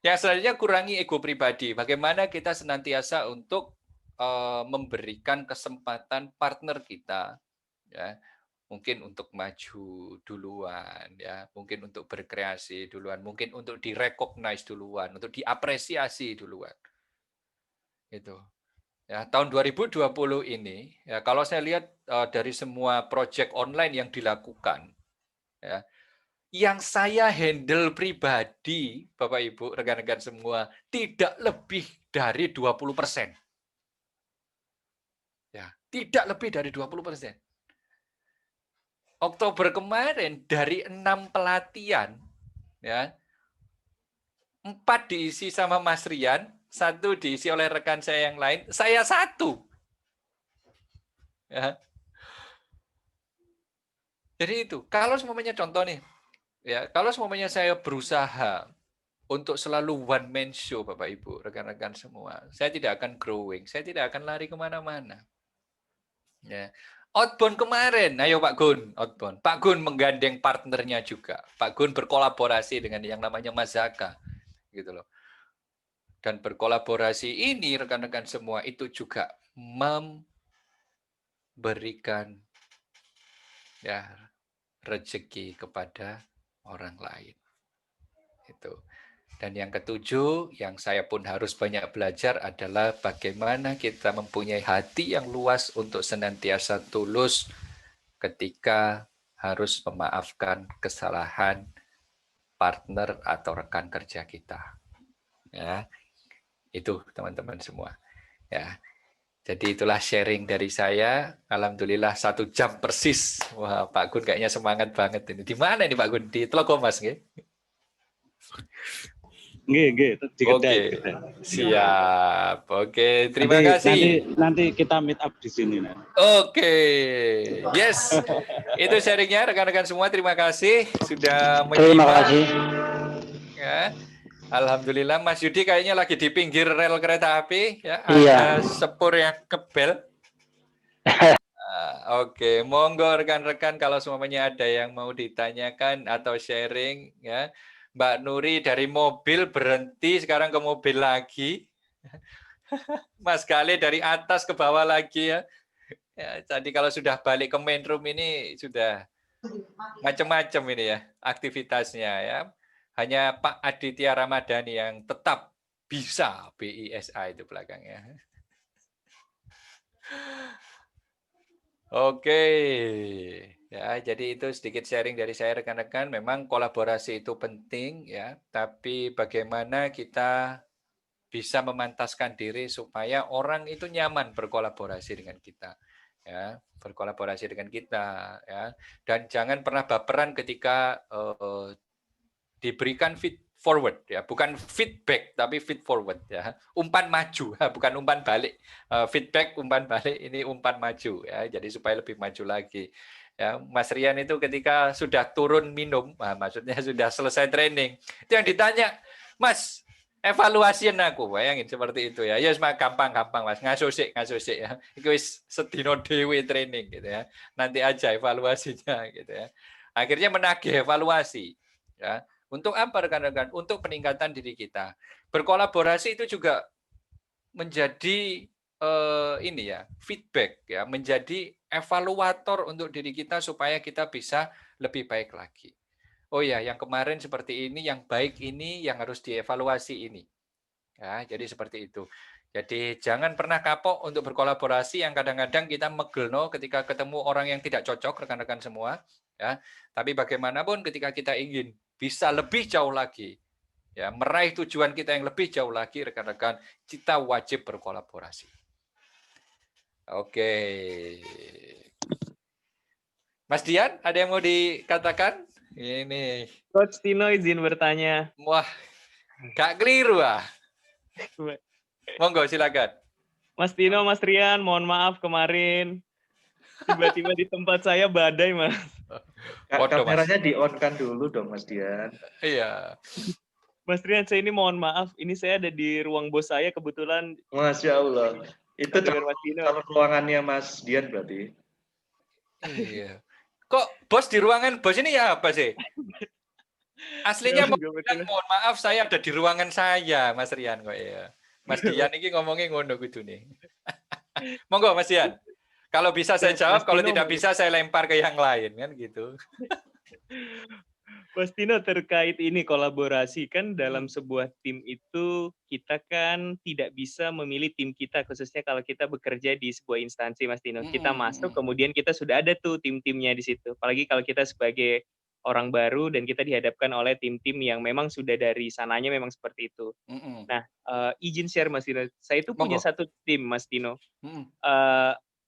Yang selanjutnya kurangi ego pribadi. Bagaimana kita senantiasa untuk memberikan kesempatan partner kita ya mungkin untuk maju duluan, ya, mungkin untuk berkreasi duluan, mungkin untuk direcognize duluan, untuk diapresiasi duluan. Itu. Ya, tahun 2020 ini, ya, kalau saya lihat dari semua project online yang dilakukan, ya, yang saya handle pribadi, Bapak Ibu, rekan-rekan semua, tidak lebih dari 20%. Ya, tidak lebih dari 20%. Oktober kemarin dari 6 pelatihan, ya, 4 diisi sama Mas Rian, 1 diisi oleh rekan saya yang lain, saya 1. Ya. Jadi itu, kalau semuanya contoh nih, ya, kalau semuanya saya berusaha untuk selalu one man show, Bapak Ibu, rekan-rekan semua, saya tidak akan growing, saya tidak akan lari kemana-mana. Ya. Outbound kemarin, ayo Pak Gun, outbound. Pak Gun menggandeng partnernya juga. Pak Gun berkolaborasi dengan yang namanya Mas Zaka, gitu loh. Dan berkolaborasi ini rekan-rekan semua itu juga memberikan ya rezeki kepada orang lain. Itu. Dan yang ketujuh, yang saya pun harus banyak belajar adalah bagaimana kita mempunyai hati yang luas untuk senantiasa tulus ketika harus memaafkan kesalahan partner atau rekan kerja kita. Ya, itu teman-teman semua. Ya, jadi itulah sharing dari saya. Alhamdulillah 1 jam persis. Wah, Pak Gun kayaknya semangat banget ini. Di mana ini Pak Gun? Di Tlogomas, nggih? Nggih, di kedai. Oke, siap. Oke, terima kasih. Nanti kita meet up di sini. Oke, yes. Itu sharingnya rekan-rekan semua. Terima kasih sudah menyimak. Terima kasih. Ya. Alhamdulillah Mas Yudi kayaknya lagi di pinggir rel kereta api. Ya, Iya. ada sepur yang kebel. Oke, monggo rekan-rekan kalau semuanya ada yang mau ditanyakan atau sharing, ya. Mbak Nuri dari mobil berhenti sekarang ke mobil lagi. Mas Gale dari atas ke bawah lagi ya. Ya, jadi kalau sudah balik ke main room ini sudah macam-macam ini ya aktivitasnya ya. Hanya Pak Aditya Ramadhani yang tetap bisa BISA itu belakangnya. Oke. Ya, jadi itu sedikit sharing dari saya rekan-rekan. Memang kolaborasi itu penting ya, tapi bagaimana kita bisa memantaskan diri supaya orang itu nyaman berkolaborasi dengan kita. Ya, berkolaborasi dengan kita ya. Dan jangan pernah baperan ketika diberikan feed forward ya, bukan feedback tapi feed forward ya. Umpan maju, bukan umpan balik. Feedback umpan balik, ini umpan maju ya. Jadi supaya lebih maju lagi. Ya, Mas Rian itu ketika sudah turun minum, maksudnya sudah selesai training, itu yang ditanya, Mas, evaluasian aku, bayangin seperti itu ya. Ya gampang Mas, ngasusik ya. Itu wis sedino dewe training gitu ya. Nanti aja evaluasinya gitu ya. Akhirnya menagih evaluasi ya. Untuk apa rekan-rekan? Untuk peningkatan diri kita. Berkolaborasi itu juga menjadi ini ya, feedback ya, menjadi evaluator untuk diri kita supaya kita bisa lebih baik lagi. Oh ya, yang kemarin seperti ini, yang baik ini, yang harus dievaluasi ini. Ya, jadi seperti itu. Jadi jangan pernah kapok untuk berkolaborasi yang kadang-kadang kita megelno ketika ketemu orang yang tidak cocok rekan-rekan semua, ya. Tapi bagaimanapun ketika kita ingin bisa lebih jauh lagi, ya, meraih tujuan kita yang lebih jauh lagi rekan-rekan, kita wajib berkolaborasi. Oke. Mas Dian, ada yang mau dikatakan? Ini. Coach Tino izin bertanya. Wah, gak keliru ah. Monggo silakan. Mas Tino, Mas Rian, mohon maaf kemarin tiba-tiba di tempat saya badai, Mas. Kameranya di-on-kan dulu dong, Mas Dian. Iya. Mas Rian, saya ini mohon maaf. Ini saya ada di ruang bos saya kebetulan. Masya Allah. Itu kalau ruangannya Mas Dian berarti. Iya. Kok bos di ruangan bos ini ya apa sih? Aslinya mohon maaf saya ada di ruangan saya, Mas Rian kok ya. Mas Dian ini ngomongnya ngono gitu nih. Monggo Mas Dian. Kalau bisa saya Terus jawab, Mas kalau Tino tidak mau- bisa saya lempar ke yang lain kan gitu. Mas Tino, terkait ini kolaborasi, kan dalam sebuah tim itu kita kan tidak bisa memilih tim kita, khususnya kalau kita bekerja di sebuah instansi, Mas Tino. Kita masuk, kemudian kita sudah ada tuh tim-timnya di situ. Apalagi kalau kita sebagai orang baru dan kita dihadapkan oleh tim-tim yang memang sudah dari sananya memang seperti itu. Nah, izin share Mas Tino, saya itu punya Monggo. satu tim, Mas Tino. Mm,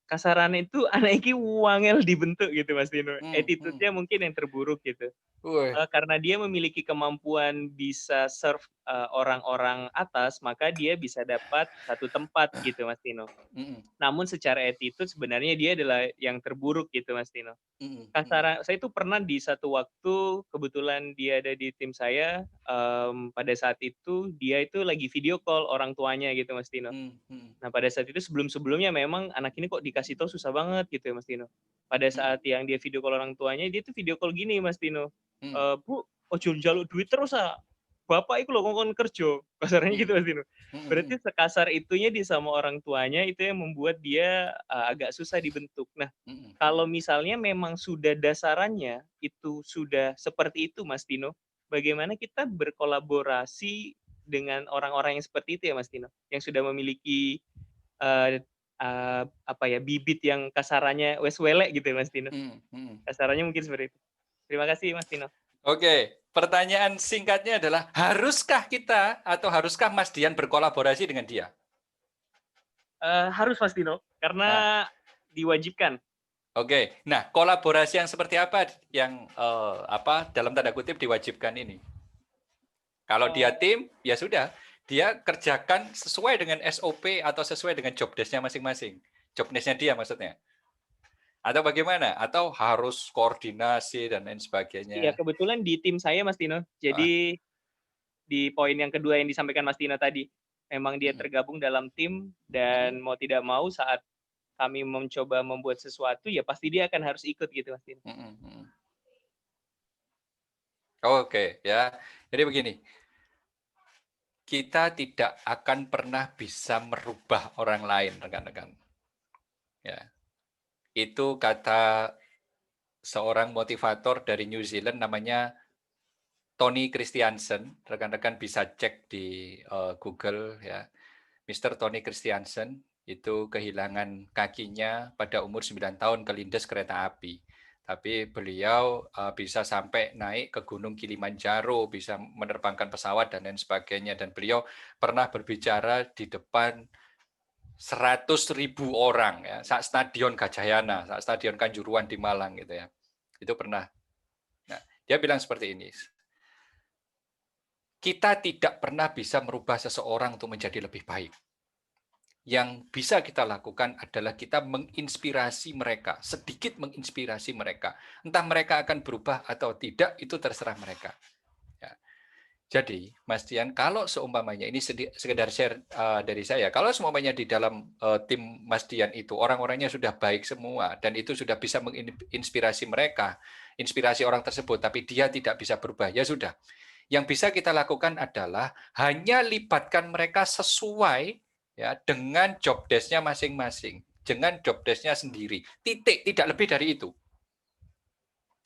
Kasarannya itu anak iki wangel dibentuk gitu, Mas Tino. mm, Attitude-nya mungkin yang terburuk gitu. Woi. Karena dia memiliki kemampuan bisa serve orang-orang atas, maka dia bisa dapat satu tempat gitu, Mas Tino. Mm, Namun secara attitude sebenarnya dia adalah yang terburuk gitu, Mas Tino. Saya itu pernah di satu waktu kebetulan dia ada di tim saya, pada saat itu dia itu lagi video call orang tuanya gitu, Mas Tino. Nah, pada saat itu sebelum-sebelumnya memang anak ini kok dikasih tahu susah banget gitu ya, Mas Tino. Pada saat yang dia video call orang tuanya, dia tuh video call gini, Mas Tino. Bu, ojo njaluk duit terus ah. Bapak iku lho ngongkon kerja. Kasarnya gitu, Mas Tino. Berarti sekasar itunya dia sama orang tuanya itu yang membuat dia agak susah dibentuk. Nah, kalau misalnya memang sudah dasarannya itu sudah seperti itu, Mas Tino, bagaimana kita berkolaborasi dengan orang-orang yang seperti itu ya, Mas Tino, yang sudah memiliki apa ya, bibit yang kasarannya wes welek gitu ya, Mas Tino. Kasarannya mungkin seperti itu. Terima kasih, Mas Tino. Oke, pertanyaan singkatnya adalah haruskah kita atau haruskah Mas Dian berkolaborasi dengan dia? Harus, Mas Tino, karena diwajibkan. Oke, nah kolaborasi yang seperti apa yang dalam tanda kutip diwajibkan ini? Kalau dia tim, ya sudah, dia kerjakan sesuai dengan SOP atau sesuai dengan job desk-nya masing-masing. Job desk-nya dia maksudnya. Atau bagaimana? Atau harus koordinasi dan lain sebagainya? Iya, kebetulan di tim saya, Mas Tino. Jadi di poin yang kedua yang disampaikan Mas Tino tadi, memang dia tergabung dalam tim dan mau tidak mau saat kami mencoba membuat sesuatu, ya pasti dia akan harus ikut gitu, Mas Tino. Oke, ya. Jadi begini, kita tidak akan pernah bisa merubah orang lain, rekan-rekan. Ya. Itu kata seorang motivator dari New Zealand namanya Tony Christiansen. Rekan-rekan bisa cek di Google ya. Mr. Tony Christiansen itu kehilangan kakinya pada umur 9 tahun kelindes kereta api. Tapi beliau bisa sampai naik ke Gunung Kilimanjaro, bisa menerbangkan pesawat dan lain sebagainya. Dan beliau pernah berbicara di depan 100.000 orang ya, saat Stadion Gajayana, saat Stadion Kanjuruhan di Malang gitu ya. Itu pernah. Nah, dia bilang seperti ini. Kita tidak pernah bisa merubah seseorang untuk menjadi lebih baik. Yang bisa kita lakukan adalah kita menginspirasi mereka, sedikit menginspirasi mereka. Entah mereka akan berubah atau tidak, itu terserah mereka. Ya. Jadi, Mas Dian, kalau seumpamanya, ini sekedar share dari saya, kalau seumpamanya di dalam tim Mas Dian itu, orang-orangnya sudah baik semua, dan itu sudah bisa menginspirasi mereka, inspirasi orang tersebut, tapi dia tidak bisa berubah, ya sudah. Yang bisa kita lakukan adalah hanya libatkan mereka sesuai ya dengan job desk-nya masing-masing, dengan job desk-nya sendiri. Titik, tidak lebih dari itu.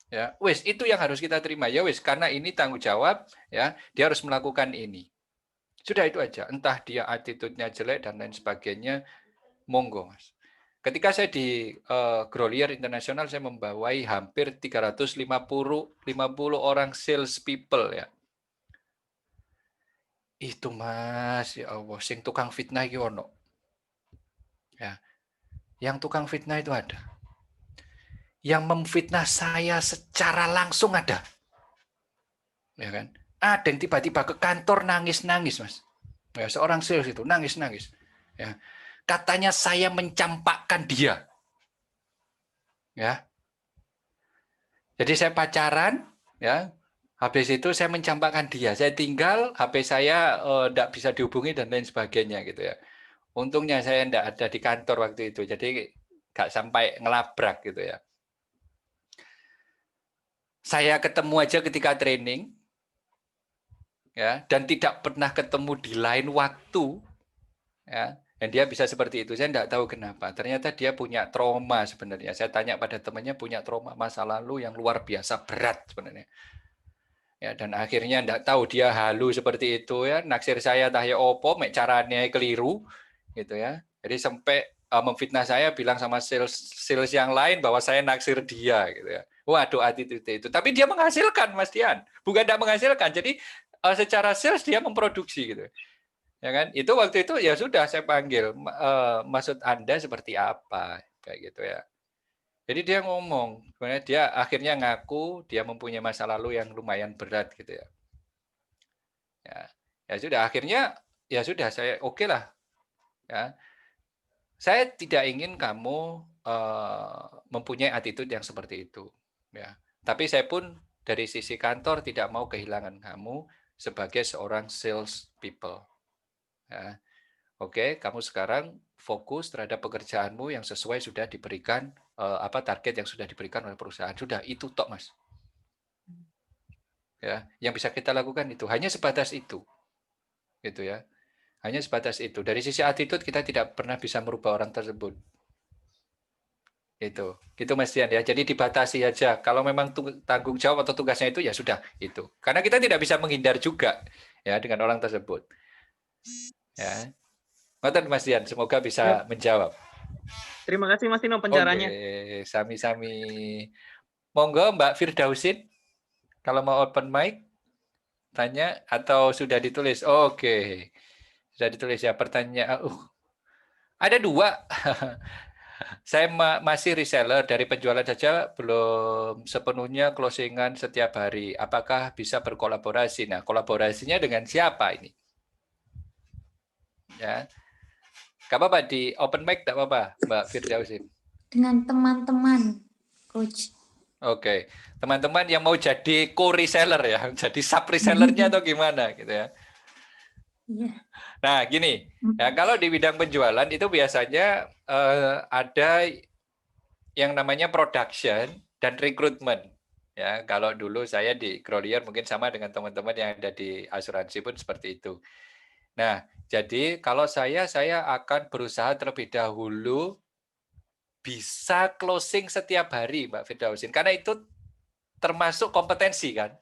Ya, wes itu yang harus kita terima ya wes, karena ini tanggung jawab ya, dia harus melakukan ini. Sudah itu aja. Entah dia attitude-nya jelek dan lain sebagainya, monggo Mas. Ketika saya di Grolier Internasional, saya membawai hampir 350 orang sales people ya. Itu Mas, ya Allah, sing tukang fitnah iki ono. Ya. Yang tukang fitnah itu ada. Yang memfitnah saya secara langsung ada. Ya kan? Ada yang tiba-tiba ke kantor nangis-nangis, Mas. Ya, seorang sales itu nangis-nangis. Ya. Katanya saya mencampakkan dia. Ya. Jadi saya pacaran, ya. Habis itu saya mencampakkan dia. Saya tinggal, HP saya tidak bisa dihubungi dan lain sebagainya gitu ya. Untungnya saya tidak ada di kantor waktu itu, jadi nggak sampai ngelabrak gitu ya. Saya ketemu aja ketika training, ya, dan tidak pernah ketemu di lain waktu, ya. Dan dia bisa seperti itu. Saya tidak tahu kenapa. Ternyata dia punya trauma sebenarnya. Saya tanya pada temannya, punya trauma masa lalu yang luar biasa berat sebenarnya. Ya, dan akhirnya tidak tahu dia halu seperti itu ya. Naksir saya tah ya opo, mek caranya keliru gitu ya. Jadi sampai memfitnah saya, bilang sama sales yang lain bahwa saya naksir dia gitu ya. Waduh, attitude itu. Tapi dia menghasilkan, Mas Dian. Bukan tidak menghasilkan. Jadi secara sales dia memproduksi gitu. Ya kan? Itu waktu itu ya sudah saya panggil, maksud Anda seperti apa kayak gitu ya. Jadi dia ngomong, sebenarnya dia akhirnya ngaku dia mempunyai masa lalu yang lumayan berat gitu ya. Ya sudah, akhirnya ya sudah, saya oke lah. Ya. Saya tidak ingin kamu mempunyai attitude yang seperti itu. Ya. Tapi saya pun dari sisi kantor tidak mau kehilangan kamu sebagai seorang sales people. Ya. Oke, kamu sekarang fokus terhadap pekerjaanmu yang sesuai sudah diberikan target yang sudah diberikan oleh perusahaan. Sudah itu tok, Mas. Ya, yang bisa kita lakukan itu hanya sebatas itu. Gitu ya. Hanya sebatas itu. Dari sisi attitude kita tidak pernah bisa merubah orang tersebut. Gitu Mas Dian ya. Jadi dibatasi aja. Kalau memang tanggung jawab atau tugasnya itu ya sudah itu. Karena kita tidak bisa menghindar juga ya dengan orang tersebut. Ya. Ngoten Mas Dian, semoga bisa menjawab. Terima kasih Mas Tino pencaranya. Oke, sami-sami. Monggo Mbak Firdausin, kalau mau open mic, tanya atau sudah ditulis? Oke, sudah ditulis ya pertanyaan. Ada 2. Saya masih reseller, dari penjualan saja belum sepenuhnya closingan setiap hari. Apakah bisa berkolaborasi? Nah, kolaborasinya dengan siapa ini? Ya. Gak apa-apa, di open mic gak apa-apa, Mbak Firdausin. Dengan teman-teman, Coach. Oke, teman-teman yang mau jadi co-reseller ya, jadi sub-resellernya atau gimana gitu ya. Iya. Nah, gini, ya kalau di bidang penjualan itu biasanya ada yang namanya production dan recruitment. Ya, kalau dulu saya di Grolier mungkin sama dengan teman-teman yang ada di asuransi pun seperti itu. Nah, jadi kalau saya akan berusaha terlebih dahulu bisa closing setiap hari, Mbak Firdausin. Karena itu termasuk kompetensi kan.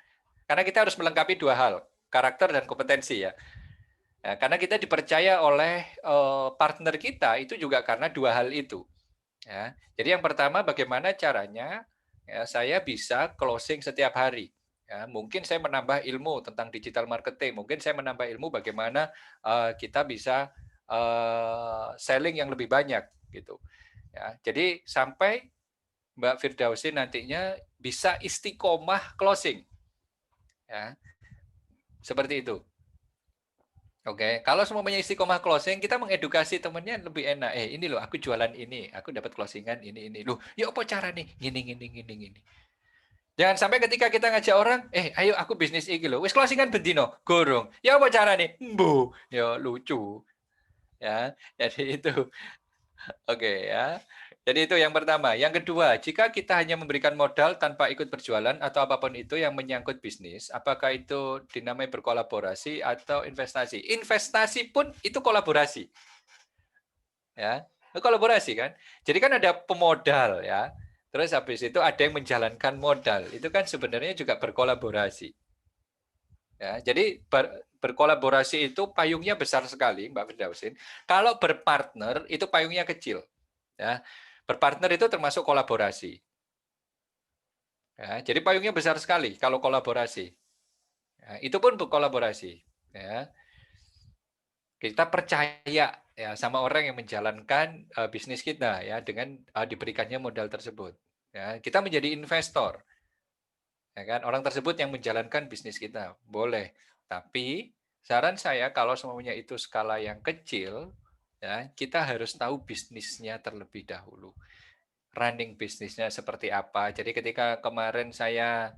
Karena kita harus melengkapi 2 hal, karakter dan kompetensi ya. Nah, karena kita dipercaya oleh partner kita itu juga karena 2 hal itu. Ya. Jadi yang pertama bagaimana caranya ya, saya bisa closing setiap hari. Ya, mungkin saya menambah ilmu tentang digital marketing, mungkin saya menambah ilmu bagaimana kita bisa selling yang lebih banyak gitu. Ya, jadi sampai Mbak Firdausin nantinya bisa istiqomah closing. Ya. Seperti itu. Oke, kalau semuanya istiqomah closing, kita mengedukasi temennya lebih enak. Ini loh, aku jualan ini, aku dapat closingan ini. Loh, ya apa cara nih? Gini. Jangan sampai ketika kita ngajak orang, ayo aku bisnis iki loh. Wis closingan bendino, gorong. Ya apa cara nih? Mbo, ya lucu. Ya, jadi itu. Oke ya. Jadi itu yang pertama. Yang kedua, jika kita hanya memberikan modal tanpa ikut berjualan atau apapun itu yang menyangkut bisnis, apakah itu dinamai berkolaborasi atau investasi? Investasi pun itu kolaborasi. Ya, kolaborasi kan. Jadi kan ada pemodal ya. Terus habis itu ada yang menjalankan modal. Itu kan sebenarnya juga berkolaborasi. Ya, jadi berkolaborasi itu payungnya besar sekali, Mbak Firdausin. Kalau berpartner itu payungnya kecil. Ya. Berpartner itu termasuk kolaborasi. Ya, jadi payungnya besar sekali kalau kolaborasi. Ya, itu pun berkolaborasi. Ya. Kita percaya ya sama orang yang menjalankan bisnis kita ya dengan diberikannya modal tersebut. Ya, kita menjadi investor. Ya kan? Orang tersebut yang menjalankan bisnis kita. Boleh. Tapi saran saya kalau semuanya itu skala yang kecil, ya, kita harus tahu bisnisnya terlebih dahulu. Running bisnisnya seperti apa. Jadi ketika kemarin saya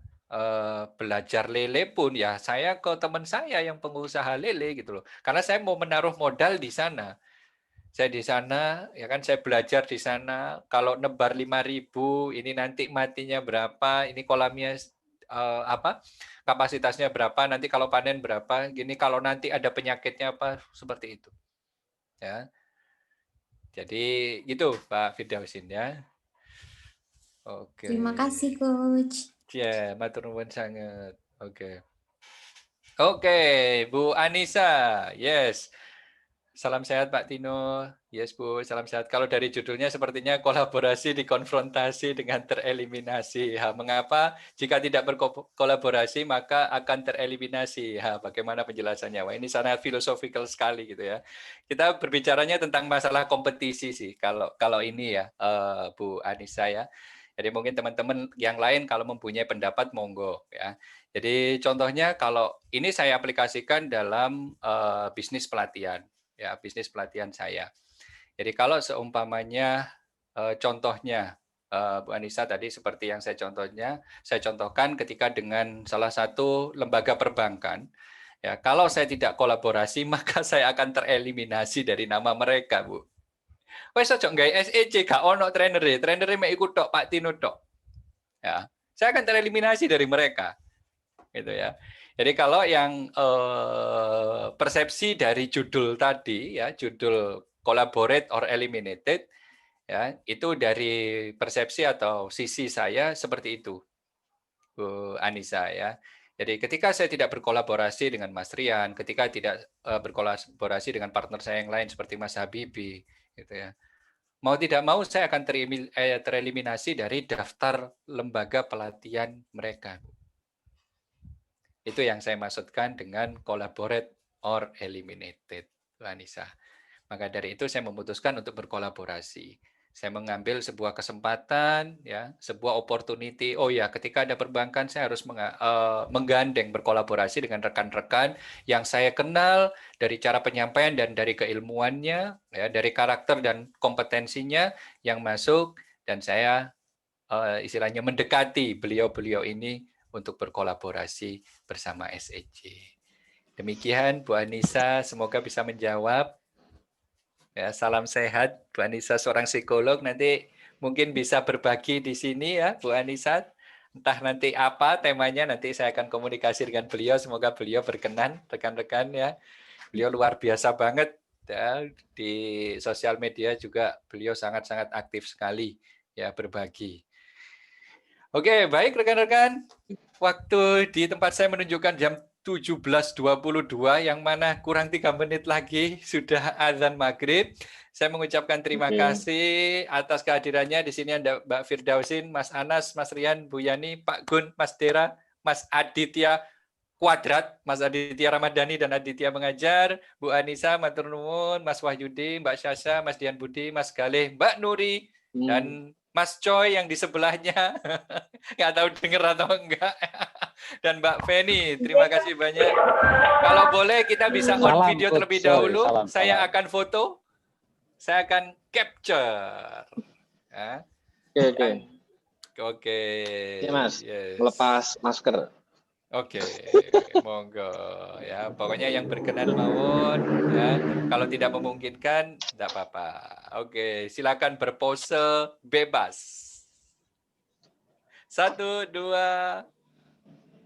belajar lele pun ya saya ke teman saya yang pengusaha lele gitu loh. Karena saya mau menaruh modal di sana. Saya di sana ya kan saya belajar di sana kalau nebar 5.000 ini nanti matinya berapa, ini kolamnya kapasitasnya berapa, nanti kalau panen berapa, gini kalau nanti ada penyakitnya apa, seperti itu. Ya. Jadi gitu Pak Firdausin ya. Oke. Terima kasih, Coach. Ya, matur nuwun sangat. Oke. Oke, Bu Anissa. Yes. Salam sehat Pak Tino. Yes Bu, salam sehat. Kalau dari judulnya sepertinya kolaborasi dikonfrontasi dengan tereliminasi. Mengapa jika tidak berkolaborasi maka akan tereliminasi? Bagaimana penjelasannya? Wah, ini sangat filosofikal sekali gitu ya. Kita berbicaranya tentang masalah kompetisi sih. Kalau ini ya, Bu Anissa ya. Jadi mungkin teman-teman yang lain kalau mempunyai pendapat monggo ya. Jadi contohnya kalau ini saya aplikasikan dalam bisnis pelatihan. Ya, bisnis pelatihan saya. Jadi kalau seumpamanya contohnya Bu Anissa tadi seperti yang saya contohkan ketika dengan salah satu lembaga perbankan, ya kalau saya tidak kolaborasi maka saya akan tereliminasi dari nama mereka, Bu. Wes ojo nggawe SEC gak ono trainere mek iku tok Pak Tino tok. Ya, saya akan tereliminasi dari mereka. Gitu ya. Jadi kalau yang persepsi dari judul tadi ya, judul collaborate or eliminated ya, itu dari persepsi atau sisi saya seperti itu. Bu Anissa ya. Jadi ketika saya tidak berkolaborasi dengan Mas Rian, ketika tidak berkolaborasi dengan partner saya yang lain seperti Mas Habibi gitu ya. Mau tidak mau saya akan tereliminasi dari daftar lembaga pelatihan mereka. Itu yang saya maksudkan dengan collaborate or eliminated, Bu Anissa. Maka dari itu saya memutuskan untuk berkolaborasi. Saya mengambil sebuah kesempatan, ya, sebuah opportunity. Oh ya, ketika ada perbankan saya harus menggandeng berkolaborasi dengan rekan-rekan yang saya kenal dari cara penyampaian dan dari keilmuannya, ya, dari karakter dan kompetensinya yang masuk, dan saya istilahnya mendekati beliau-beliau ini untuk berkolaborasi bersama SEC. Demikian Bu Anissa, semoga bisa menjawab. Ya, salam sehat Bu Anissa, seorang psikolog, nanti mungkin bisa berbagi di sini ya Bu Anissa. Entah nanti apa temanya, nanti saya akan komunikasi dengan beliau, semoga beliau berkenan, rekan-rekan ya. Beliau luar biasa banget ya, di sosial media juga beliau sangat-sangat aktif sekali ya berbagi. Oke, baik rekan-rekan. Waktu di tempat saya menunjukkan jam 17.22, yang mana kurang 3 menit lagi sudah azan maghrib. Saya mengucapkan terima kasih atas kehadirannya. Di sini ada Mbak Firdausin, Mas Anas, Mas Rian, Bu Yani, Pak Gun, Mas Dera, Mas Aditya Kuadrat, Mas Aditya Ramadhani dan Aditya Mengajar, Bu Anissa, Matur Nuwun, Mas Wahyudi, Mbak Syasha, Mas Dian Budi, Mas Galih, Mbak Nuri, dan Mas Choi yang di sebelahnya, nggak tahu dengar atau enggak, dan Mbak Feni, terima kasih banyak. Kalau boleh kita bisa on video terlebih dahulu, saya akan foto, saya akan capture. Ya. Oke. Ya Mas, Yes. melepas masker. Oke, monggo ya. Pokoknya yang berkenan mawon ya. Kalau tidak memungkinkan, tidak apa-apa. Oke, silakan berpose bebas. 1, 2,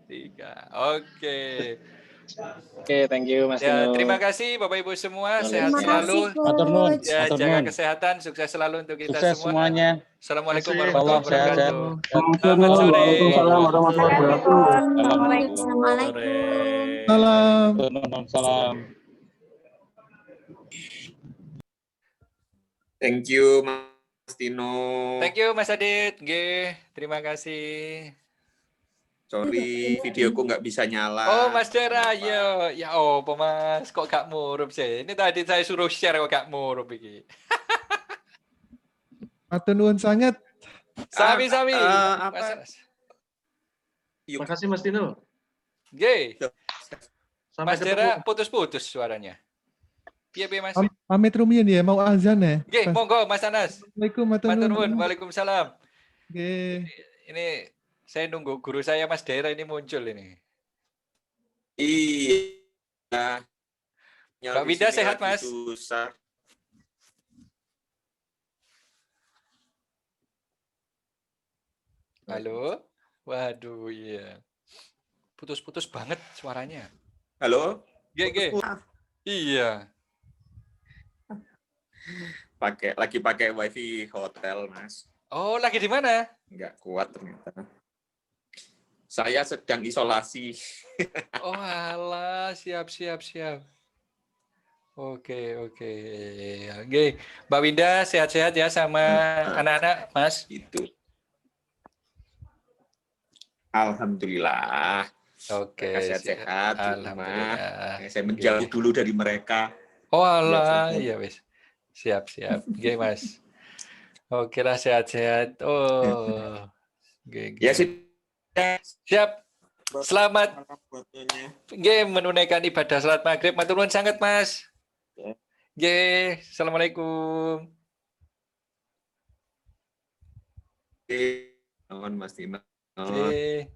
3. Oke. Oke, thank you Mas Ya, Dino. terima kasih Bapak Ibu semua. Sehat Terima selalu. kasih, Coach. Ya, jaga kesehatan. Sukses selalu untuk kita Sukses semua. semuanya. Assalamualaikum Terima kasih. warahmatullahi Sehat-sehat. wabarakatuh. Selamat sore. Waalaikumsalam warahmatullahi wabarakatuh. Assalamualaikum. Sore. Salam. Salam. Thank you Mas Tino. Thank you Mas Adit. Nggih, terima kasih. Sorry, videoku nggak bisa nyala. Oh, Mas Dera, Kenapa? ya oh, Mas, kok gak murup sih? Ini tadi saya suruh share kok gak murup iki. Matur nuwun sangat. Sami-sami. Apa? Terima kasih Mas Dino. Nggih. Sampai Mas Dera ketemu. putus-putus suaranya. Piye Mas? Pamit rumiyin ya, mau azan ya. Nggih, monggo Mas Anas. Assalamualaikum, matur Matur nuwun. nuwun. Waalaikumsalam. Nggih. Ini saya nunggu guru saya Mas Dera ini muncul ini. Iya. Mbak Wida sehat, Mas? Susah. Halo? Waduh, iya. Putus-putus banget suaranya. Halo? Nggih. Iya. lagi pakai wifi hotel, Mas. Oh, lagi di mana? Nggak kuat ternyata. Saya sedang isolasi. Oh, alah, siap. Oke. Mbak Winda sehat-sehat ya sama anak-anak, Mas. Itu. Alhamdulillah. Oke, Mereka sehat-sehat di rumah. Alhamdulillah. Saya menjauh dulu dari mereka. Oh, alah, Ya, iya wis. Siap. Oke, Mas. Oke lah, sehat-sehat. Oh. Oke. Ya sudah. Siap. Selamat Fotonya. menunaikan ibadah salat maghrib. Matur nuwun sangat, Mas. Ya. Nggih, Assalamualaikum. Oke. Nuhun, Mas Tino. Nggih.